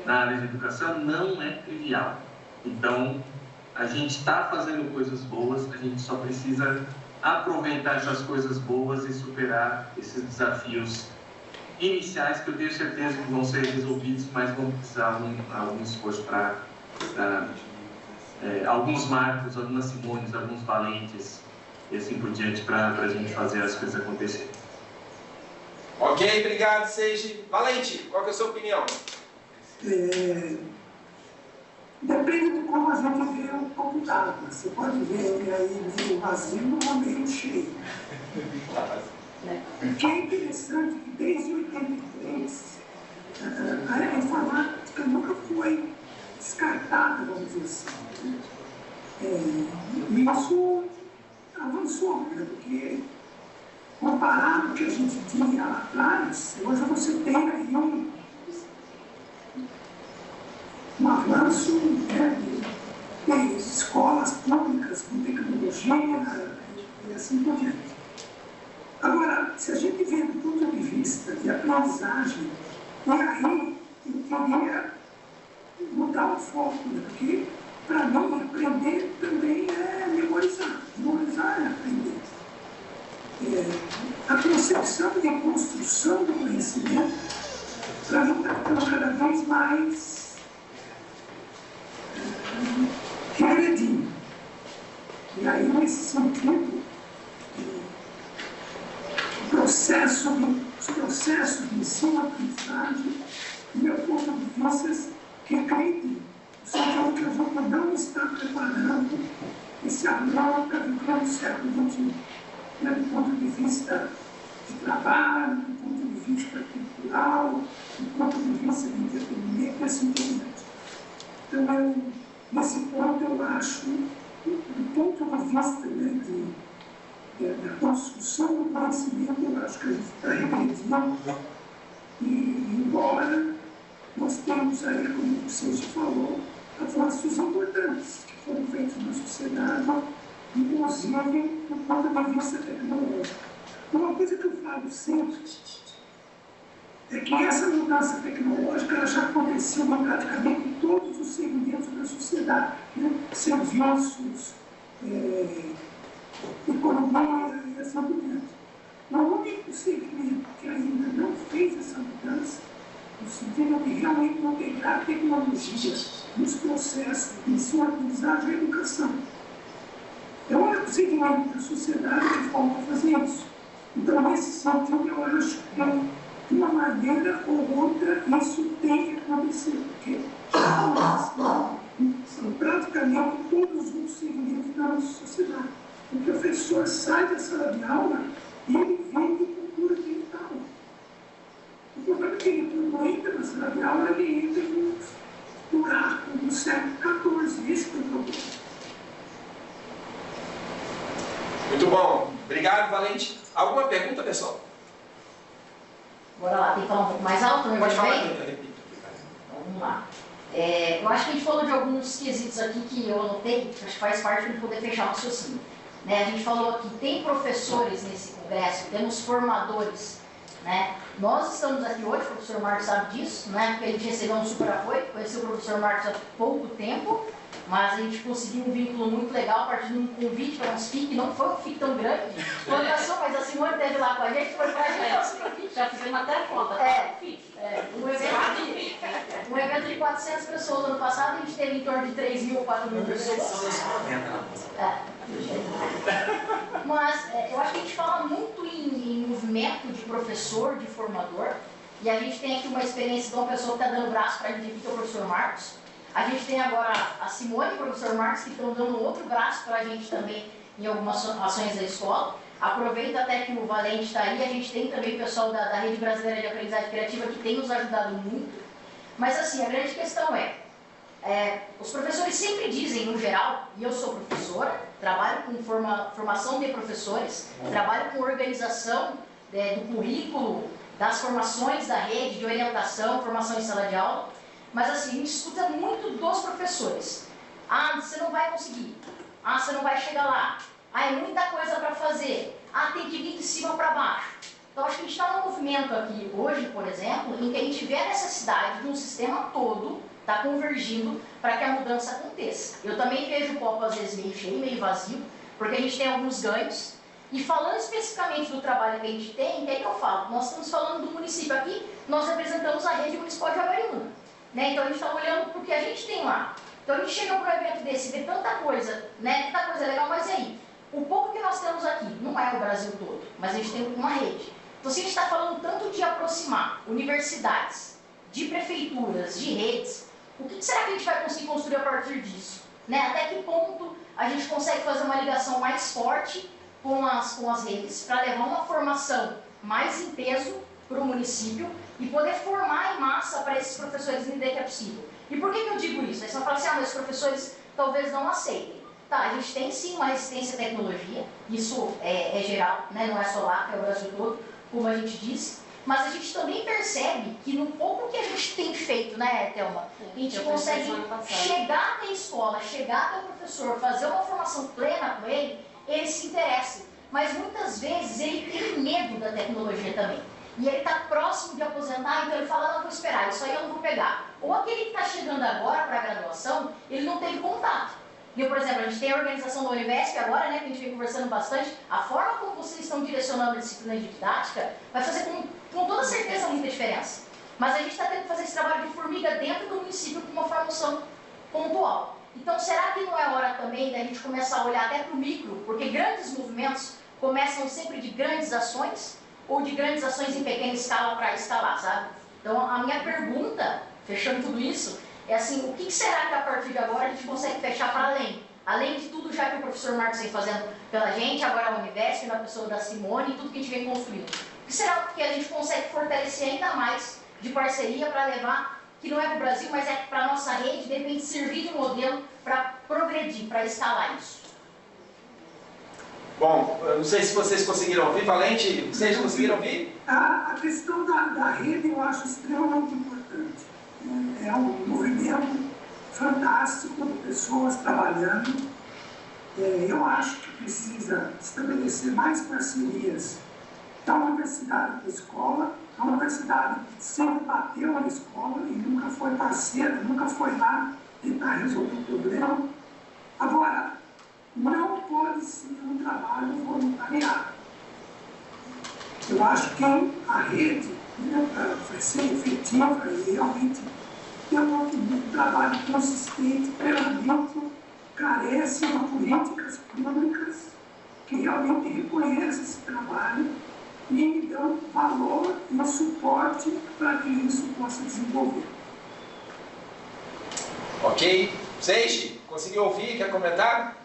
na área de educação, não é trivial. Então, a gente está fazendo coisas boas, a gente só precisa aproveitar essas coisas boas e superar esses desafios iniciais que eu tenho certeza que vão ser resolvidos, mas vão precisar algum esforço para alguns Marcos, algumas Simones, alguns Valentes e assim por diante para a gente fazer as coisas acontecerem. Ok, obrigado, Seiji. Valente, qual que é a sua opinião? Depende de como a gente vê o copo d'água. Você pode ver ele aí meio vazio ou meio cheio. O que é interessante que desde 83 a informática nunca foi descartada, vamos dizer assim. E isso avançou, né? Porque comparado com o que a gente tinha lá atrás, hoje você tem aí um avanço, né, de escolas públicas com tecnologia e assim por diante. Agora, se a gente vê do ponto de vista de aprendizagem, e aí eu queria mudar o foco, né? Porque para mim aprender também é memorizar. Memorizar é aprender. A concepção de construção do conhecimento para mim está ficando cada vez mais regredindo. E aí, nesse sentido, os processos de ensino-aprendizagem, do meu ponto de vista, regredem. Ou seja, o que a gente não está preparando esse aluno para viver no século XXI. Né, do ponto de vista de trabalho, do ponto de vista cultural, do ponto de vista de entretenimento e assim por diante. Então, nesse ponto, eu acho, do ponto de vista, né, da construção do conhecimento, eu acho que a gente está regredindo. E, embora nós temos aí, como você já falou, avanços importantes que foram feitos na sociedade, inclusive do ponto de vista tecnológico. Uma coisa que eu falo sempre é que essa mudança tecnológica ela já aconteceu praticamente em todos os segmentos da sociedade, né? Serviços, economia e assim por diante. O único segmento que ainda não fez essa mudança, no sentido de realmente integrar tecnologia nos processos de ensino-aprendizagem e educação, é o único segmento da sociedade que falta fazer isso. Então, nesse sentido, eu acho que, de uma maneira ou outra, isso tem que acontecer, porque são praticamente todos os segmentos da nossa sociedade. O professor sai da sala de aula e ele vem de cultura digital. O problema é que ele não entra na sala de aula, ele entra no buraco do século XIV. Esse é o problema. Muito bom. Obrigado, Valente. Alguma pergunta, pessoal? Bora lá, tem que falar um pouco mais alto, né? Pode falar, bem? eu repito. Então, vamos lá. Eu acho que a gente falou de alguns quesitos aqui que eu anotei, acho que faz parte para poder fechar o raciocínio. Né? A gente falou aqui, tem professores nesse congresso, temos formadores. Né? Nós estamos aqui hoje, o professor Marcos sabe disso, né? Porque a gente recebeu um super apoio, conheci o professor Marcos há pouco tempo, mas a gente conseguiu um vínculo muito legal a partir de um convite para um FIC, não foi um FIC tão grande, mas a Simone esteve lá com a gente, foi para a gente. Já fizemos até conta. Um evento de 400 pessoas ano passado, a gente teve em torno de 3.000 ou 4.000 pessoas. Mas eu acho que a gente fala muito em movimento de professor, de formador, e a gente tem aqui uma experiência de uma pessoa que está dando braço para a gente aqui, que é o professor Marcos. A gente tem agora a Simone e o professor Marcos, que estão dando outro braço para a gente também em algumas ações da escola. Aproveita até que o Valente está aí, a gente tem também o pessoal da Rede Brasileira de Aprendizagem Criativa, que tem nos ajudado muito. Mas assim, a grande questão os professores sempre dizem, no geral, e eu sou professora, trabalho com formação de professores, trabalho com organização do currículo, das formações da rede, de orientação, formação em sala de aula, mas assim, a gente escuta muito dos professores. Ah, você não vai conseguir. Ah, você não vai chegar lá. Ah, é muita coisa para fazer. Ah, tem que vir de cima para baixo. Então, acho que a gente está num movimento aqui hoje, por exemplo, em que a gente vê a necessidade de um sistema todo estar convergindo para que a mudança aconteça. Eu também vejo o copo às vezes meio cheio, meio vazio, porque a gente tem alguns ganhos. E falando especificamente do trabalho que a gente tem, o que é que eu falo? Nós estamos falando do município aqui, nós representamos a rede municipal de Jaguariúna. Né? Então a gente está olhando para o que a gente tem lá. Então a gente chega para um evento desse, vê tanta coisa, né? Tanta coisa legal, mas e aí? O pouco que nós temos aqui, não é o Brasil todo, mas a gente tem uma rede. Então se a gente está falando tanto de aproximar universidades, de prefeituras, de redes, o que será que a gente vai conseguir construir a partir disso? Né? Até que ponto a gente consegue fazer uma ligação mais forte com as redes para levar uma formação mais em peso para o município e poder formar em massa para esses professores entender que é possível. E por que eu digo isso? Aí você vai falar assim, mas os professores talvez não aceitem. tá, a gente tem sim uma resistência à tecnologia, isso é geral, né? Não é só lá, é o Brasil todo, como a gente disse, mas a gente também percebe que no pouco que a gente tem feito, né, Thelma, a gente consegue chegar até a escola, chegar até o professor, fazer uma formação plena com ele se interessa. Mas muitas vezes ele tem medo da tecnologia também. E ele está próximo de aposentar, então ele fala, não, vou esperar, isso aí eu não vou pegar. Ou aquele que está chegando agora para a graduação, ele não teve contato. E, por exemplo, a gente tem a organização da Univesp agora, né, que a gente vem conversando bastante, a forma como vocês estão direcionando a disciplina de didática vai fazer com toda certeza muita diferença. Mas a gente está tendo que fazer esse trabalho de formiga dentro do município com uma formação pontual. Então, será que não é hora também da gente começar a olhar até para o micro? Porque grandes movimentos começam sempre de grandes ações ou de grandes ações em pequena escala para escalar, sabe? Então, a minha pergunta, fechando tudo isso, é assim, o que será que a partir de agora a gente consegue fechar para além? Além de tudo já que o professor Marcos vem fazendo pela gente, agora a Univesp, na pessoa da Simone e tudo que a gente vem construindo. O que será que a gente consegue fortalecer ainda mais de parceria para levar, que não é para o Brasil, mas é para a nossa rede, de repente servir de modelo para progredir, para escalar isso? Bom, eu não sei se vocês conseguiram ouvir. Valente, vocês conseguiram ouvir? A questão da rede eu acho extremamente importante. É um movimento fantástico de pessoas trabalhando. Eu acho que precisa estabelecer mais parcerias da universidade com a escola. A universidade sempre bateu na escola e nunca foi parceira, nunca foi lá tentar resolver o problema. Agora, não pode ser um trabalho voluntariado. Eu acho que a rede vai ser efetiva e realmente ter um trabalho consistente, realmente carece de políticas públicas que realmente reconheçam esse trabalho e dão valor e suporte para que isso possa desenvolver. Ok. Seixi, conseguiu ouvir? Quer comentar?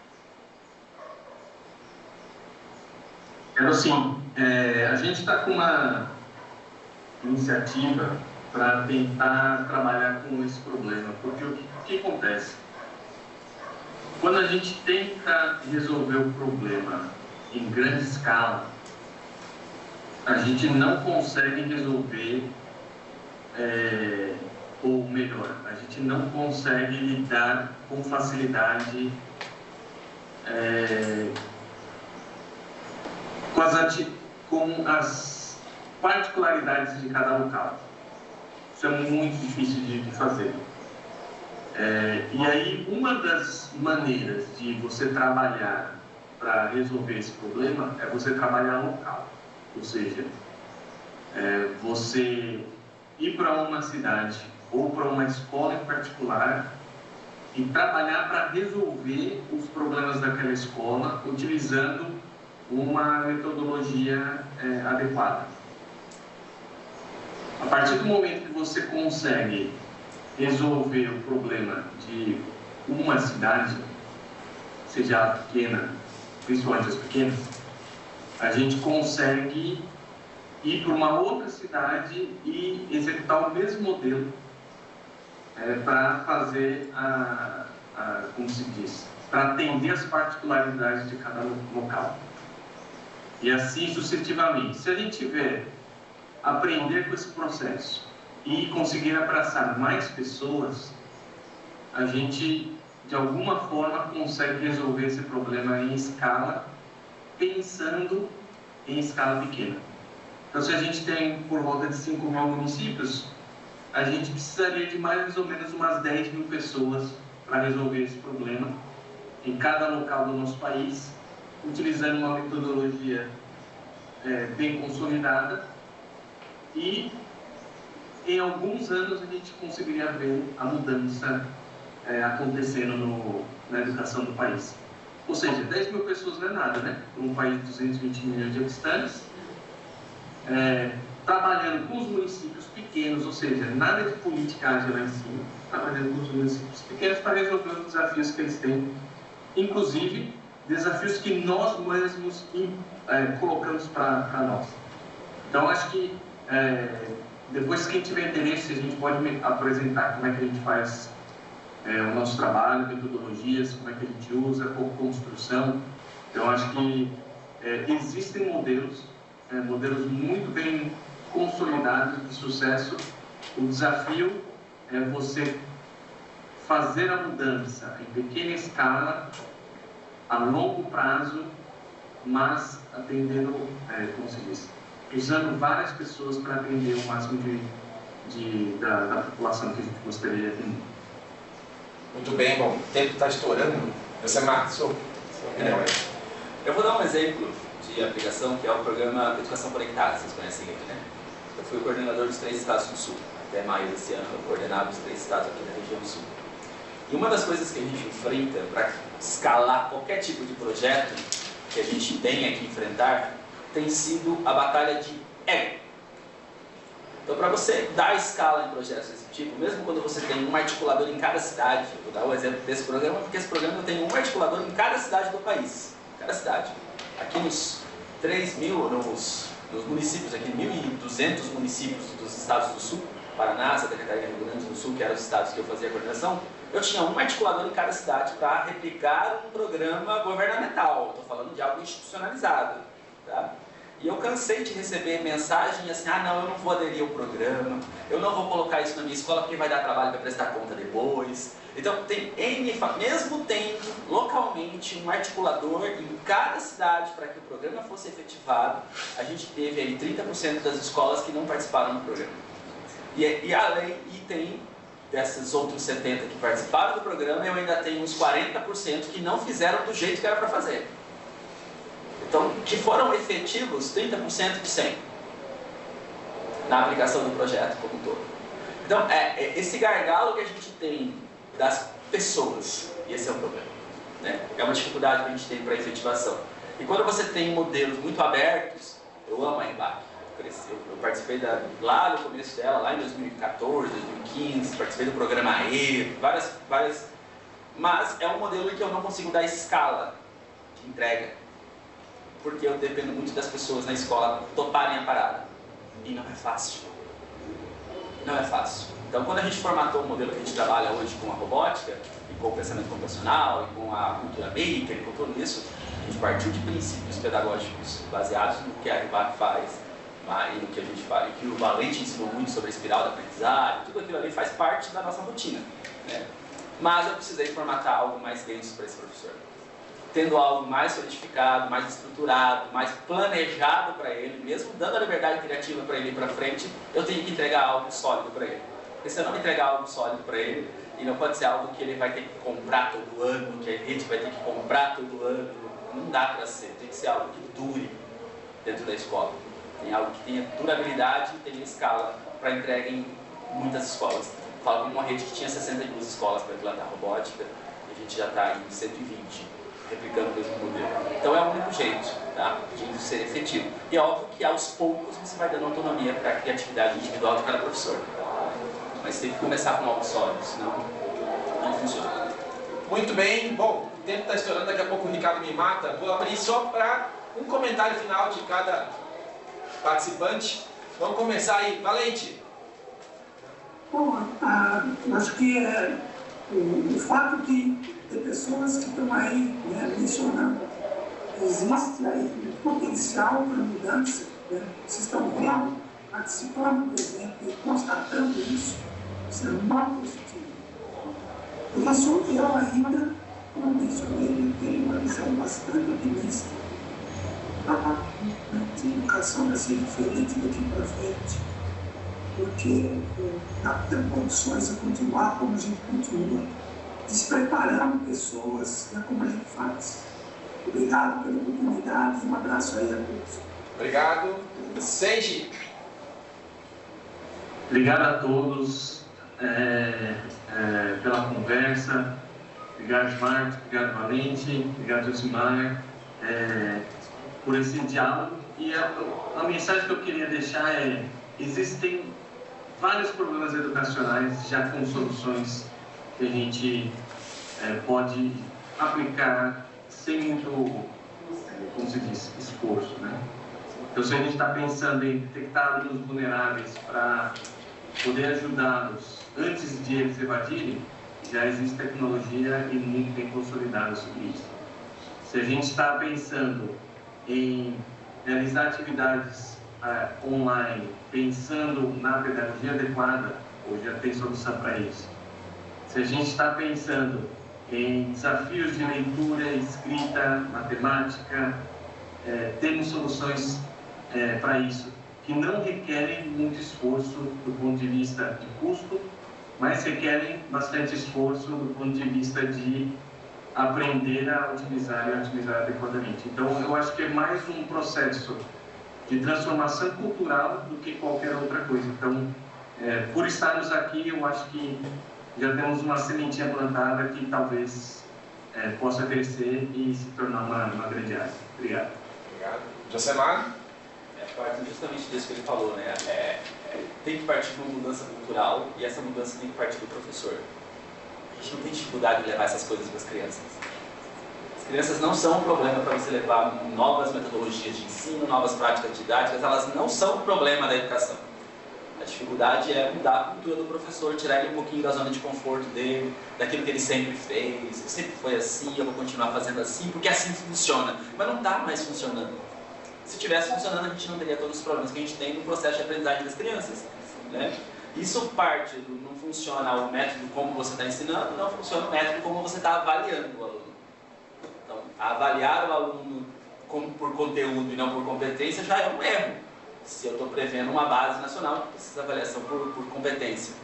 Assim, a gente está com uma iniciativa para tentar trabalhar com esse problema, porque o que acontece? Quando a gente tenta resolver o problema em grande escala, a gente não consegue resolver, ou melhor, a gente não consegue lidar com facilidade com as particularidades de cada local. Isso é muito difícil de fazer. E aí, uma das maneiras de você trabalhar para resolver esse problema é você trabalhar local. Ou seja, você ir para uma cidade ou para uma escola em particular e trabalhar para resolver os problemas daquela escola utilizando uma metodologia adequada. A partir do momento que você consegue resolver o problema de uma cidade, seja ela pequena, principalmente as pequenas, a gente consegue ir para uma outra cidade e executar o mesmo modelo para fazer como se diz, para atender as particularidades de cada local. E assim sucessivamente. Se a gente tiver aprender com esse processo e conseguir abraçar mais pessoas, a gente de alguma forma consegue resolver esse problema em escala, pensando em escala pequena. Então, se a gente tem por volta de 5.000 municípios, a gente precisaria de mais ou menos umas 10.000 pessoas para resolver esse problema em cada local do nosso país, utilizando uma metodologia bem consolidada, e em alguns anos a gente conseguiria ver a mudança acontecendo na educação do país. Ou seja, 10.000 pessoas não é nada, né? Para um país de 220 milhões de habitantes, trabalhando com os municípios pequenos, ou seja, nada de politicagem lá em cima, trabalhando com os municípios pequenos para resolver os desafios que eles têm, inclusive desafios que nós mesmos colocamos para nós. Então, acho que depois, quem tiver interesse, a gente pode apresentar como é que a gente faz o nosso trabalho, metodologias, como é que a gente usa, construção. Eu acho que existem modelos muito bem consolidados de sucesso. O desafio é você fazer a mudança em pequena escala, a longo prazo, mas atendendo, como se diz, usando várias pessoas para atender o máximo da população que a gente gostaria de atender. Muito bem, bom, o tempo está estourando. Você, Marcos, sua opinião aí? Eu vou dar um exemplo de aplicação, que é o programa Educação Conectada, vocês conhecem ele, né? Eu fui o coordenador dos 3 estados do Sul. Até maio desse ano eu coordenava os 3 estados aqui da região Sul. E uma das coisas que a gente enfrenta para escalar qualquer tipo de projeto que a gente tenha que enfrentar tem sido a batalha de ego. Então, para você dar escala em projetos desse tipo, mesmo quando você tem um articulador em cada cidade, vou dar o exemplo desse programa, porque esse programa tem um articulador em cada cidade do país. Cada cidade. Aqui nos 3.000, nos municípios, aqui 1.200 municípios dos estados do Sul, Paraná, Santa Catarina e Rio Grande do Sul, que eram os estados que eu fazia a coordenação, eu tinha um articulador em cada cidade para replicar um programa governamental. Estou falando de algo institucionalizado. Tá? E eu cansei de receber mensagem assim, não, eu não vou aderir ao programa, eu não vou colocar isso na minha escola porque vai dar trabalho para prestar conta depois. Então, tem mesmo tendo localmente um articulador em cada cidade para que o programa fosse efetivado, a gente teve aí 30% das escolas que não participaram do programa. E tem desses outros 70% que participaram do programa, eu ainda tenho uns 40% que não fizeram do jeito que era para fazer. Então, que foram efetivos 30% de 100% na aplicação do projeto como um todo. Então, esse gargalo que a gente tem das pessoas, e esse é o problema, né? É uma dificuldade que a gente tem para a efetivação. E quando você tem modelos muito abertos, eu amo a RBAC, eu participei lá no começo dela, lá em 2014, 2015, participei do programa E, várias, mas é um modelo em que eu não consigo dar escala de entrega, porque eu dependo muito das pessoas na escola toparem a parada. E não é fácil. Não é fácil. Então, quando a gente formatou o modelo que a gente trabalha hoje com a robótica, e com o pensamento computacional, e com a cultura maker, e com tudo isso, a gente partiu de princípios pedagógicos baseados no que a RBAC faz, e no que a gente faz, e que o Valente ensinou muito sobre a espiral da aprendizagem, tudo aquilo ali faz parte da nossa rotina, né? Mas eu precisei formatar algo mais denso para esse professor. Tendo algo mais solidificado, mais estruturado, mais planejado para ele, mesmo dando a liberdade criativa para ele ir para frente, eu tenho que entregar algo sólido para ele. Porque se eu não entregar algo sólido para ele, e não pode ser algo que ele vai ter que comprar todo ano, que a rede vai ter que comprar todo ano, não dá para ser, tem que ser algo que dure dentro da escola. Tem algo que tenha durabilidade e tenha escala para entrega em muitas escolas. Eu falo com uma rede que tinha 62 escolas para implantar robótica, e a gente já está em 120. Replicando o mesmo modelo. Então é o único jeito, tá, de ser efetivo. E é óbvio que aos poucos você vai dando autonomia para a criatividade individual de cada professor. Mas tem que começar com algo sólido, senão não funciona. Muito bem, bom, o tempo está estourando, daqui a pouco o Ricardo me mata. Vou abrir só para um comentário final de cada participante. Vamos começar aí, Valente. Bom, acho que o fato de pessoas que estão aí, né, mencionando, existe aí um potencial para mudança, né? Vocês estão vendo, participando, por exemplo, e constatando isso, isso é muito positivo. Por isso, eu ainda, como mencionei, tenho uma visão bastante otimista. A educação vai ser diferente daqui para frente, porque não tem condições de continuar como a gente continua, despreparando pessoas, né, como a gente faz. Obrigado pela oportunidade e um abraço aí a todos. Obrigado. Seiji. Obrigado a todos pela conversa. Obrigado, Marcos. Obrigado, Valente. Obrigado, Josimar, por esse diálogo. E a mensagem que eu queria deixar é: existem vários problemas educacionais já com soluções que a gente pode aplicar sem muito, como se diz, esforço, né? Então, se a gente está pensando em detectar alunos vulneráveis para poder ajudá-los antes de eles evadirem, já existe tecnologia e muito bem consolidada sobre isso. Se a gente está pensando em realizar atividades online, pensando na pedagogia adequada, hoje já tem solução para isso. Se a gente está pensando em desafios de leitura, escrita, matemática, temos soluções para isso, que não requerem muito esforço do ponto de vista de custo, mas requerem bastante esforço do ponto de vista de aprender a utilizar e a utilizar adequadamente. Então, eu acho que é mais um processo de transformação cultural do que qualquer outra coisa. Então, por estarmos aqui, eu acho que já temos uma sementinha plantada que talvez possa crescer e se tornar uma grande área. Obrigado. Obrigado. Josemar? Parte justamente disso que ele falou, né? Tem que partir de uma mudança cultural e essa mudança tem que partir do professor. A gente não tem dificuldade de levar essas coisas para as crianças. As crianças não são um problema para você levar novas metodologias de ensino, novas práticas didáticas, elas não são um problema da educação. A dificuldade é mudar a cultura do professor, tirar ele um pouquinho da zona de conforto dele, daquilo que ele sempre fez, sempre foi assim, eu vou continuar fazendo assim, porque assim funciona. Mas não está mais funcionando. Se estivesse funcionando, a gente não teria todos os problemas que a gente tem no processo de aprendizagem das crianças, né? Isso parte do não funciona o método como você está ensinando, não funciona o método como você está avaliando o aluno. Então, avaliar o aluno por conteúdo e não por competência já é um erro. Se eu estou prevendo uma base nacional que precisa de avaliação por competência.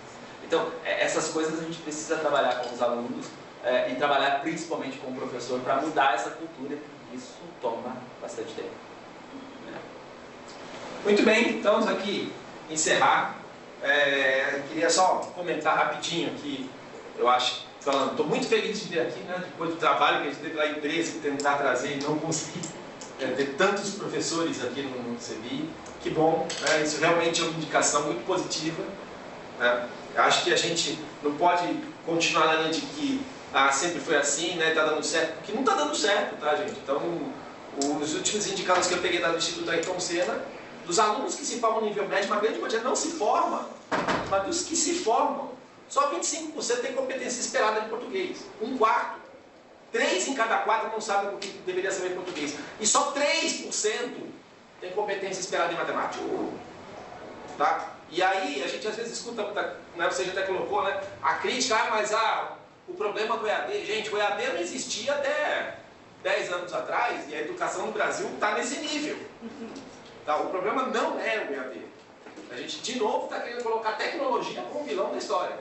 Então, essas coisas a gente precisa trabalhar com os alunos e trabalhar principalmente com o professor para mudar essa cultura, porque isso toma bastante tempo. Muito bem, então vamos aqui encerrar. Queria só comentar rapidinho que eu acho, falando, estou muito feliz de vir aqui, né, depois do trabalho que a gente teve lá em 13, tentar trazer e não consegui ter tantos professores aqui no CEBI. Que bom, isso realmente é uma indicação muito positiva. Eu acho que a gente não pode continuar na linha de que sempre foi assim, né, está dando certo, porque não está dando certo, tá, gente? Então, os últimos indicadores que eu peguei do Instituto Ayrton Senna, dos alunos que se formam no nível médio, uma grande quantidade não se forma, mas dos que se formam, só 25% tem competência esperada de português. Um quarto. 3 em cada 4 não sabem o que deveria saber português. E só 3% tem competência esperada em matemática. Tá? E aí, a gente às vezes escuta, né, você já até colocou, né, a crítica, mas o problema do EAD. Gente, o EAD não existia até 10 anos atrás, e a educação no Brasil está nesse nível. Tá? O problema não é o EAD. A gente, de novo, está querendo colocar tecnologia como vilão da história.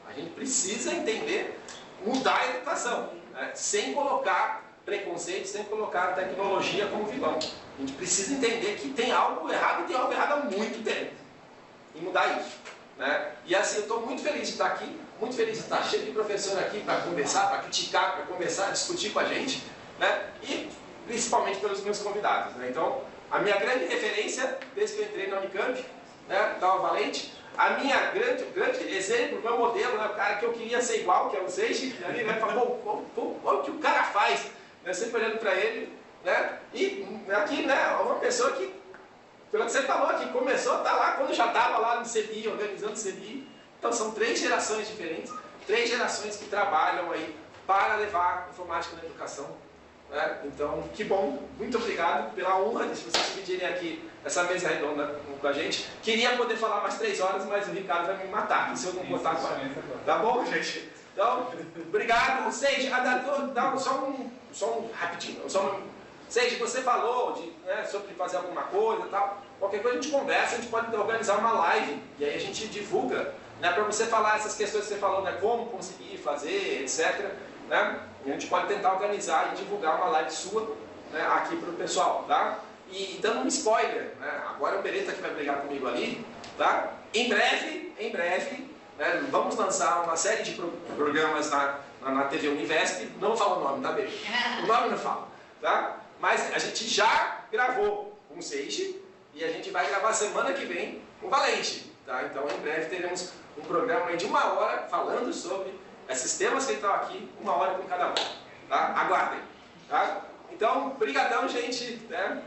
A gente precisa entender, mudar a educação, né? Sem colocar preconceito, sem colocar a tecnologia como vilão. A gente precisa entender que tem algo errado e tem algo errado há muito tempo. E mudar isso. Né? E assim, eu estou muito feliz de estar aqui, muito feliz de estar cheio de professor aqui para conversar, para criticar, para conversar, discutir com a gente, né? E principalmente pelos meus convidados. Né? Então, a minha grande referência, desde que eu entrei na Unicamp, né, da Valente, a minha grande exemplo, meu modelo, né, o cara que eu queria ser igual, que é o Seixi, ali, né, falou, olha o que o cara faz, né, sempre olhando para ele, né, e aqui, né, uma pessoa que, pelo que você falou aqui, começou a estar lá, quando já estava lá no CEBI, organizando o CEBI. Então são 3 gerações diferentes, 3 gerações que trabalham aí para levar informática na educação. Né? Então, que bom, muito obrigado pela honra de vocês dividirem aqui essa mesa redonda com a gente. Queria poder falar mais 3 horas, mas o Ricardo vai me matar se eu não botar agora. Tá bom, gente? Então, obrigado. Seiji, só um rapidinho. Seiji, você falou né, sobre fazer alguma coisa e tal. Qualquer coisa a gente conversa, a gente pode organizar uma live e aí a gente divulga, né, para você falar essas questões que você falou, né, como conseguir fazer, etc. Né? E a gente pode tentar organizar e divulgar uma live sua, né, aqui para o pessoal, tá? E dando um spoiler, né? Agora é o Beretta que vai brigar comigo ali, tá? Em breve, né, vamos lançar uma série de programas na TV Univesp, não vou falar o nome, tá, Beretta? O nome não fala, tá? Mas a gente já gravou com o Seixi e a gente vai gravar semana que vem com o Valente, tá? Então em breve teremos um programa aí de 1 hora falando sobre esses temas que estão aqui, 1 hora com cada um, tá? Aguardem, tá? Então, brigadão, gente, né?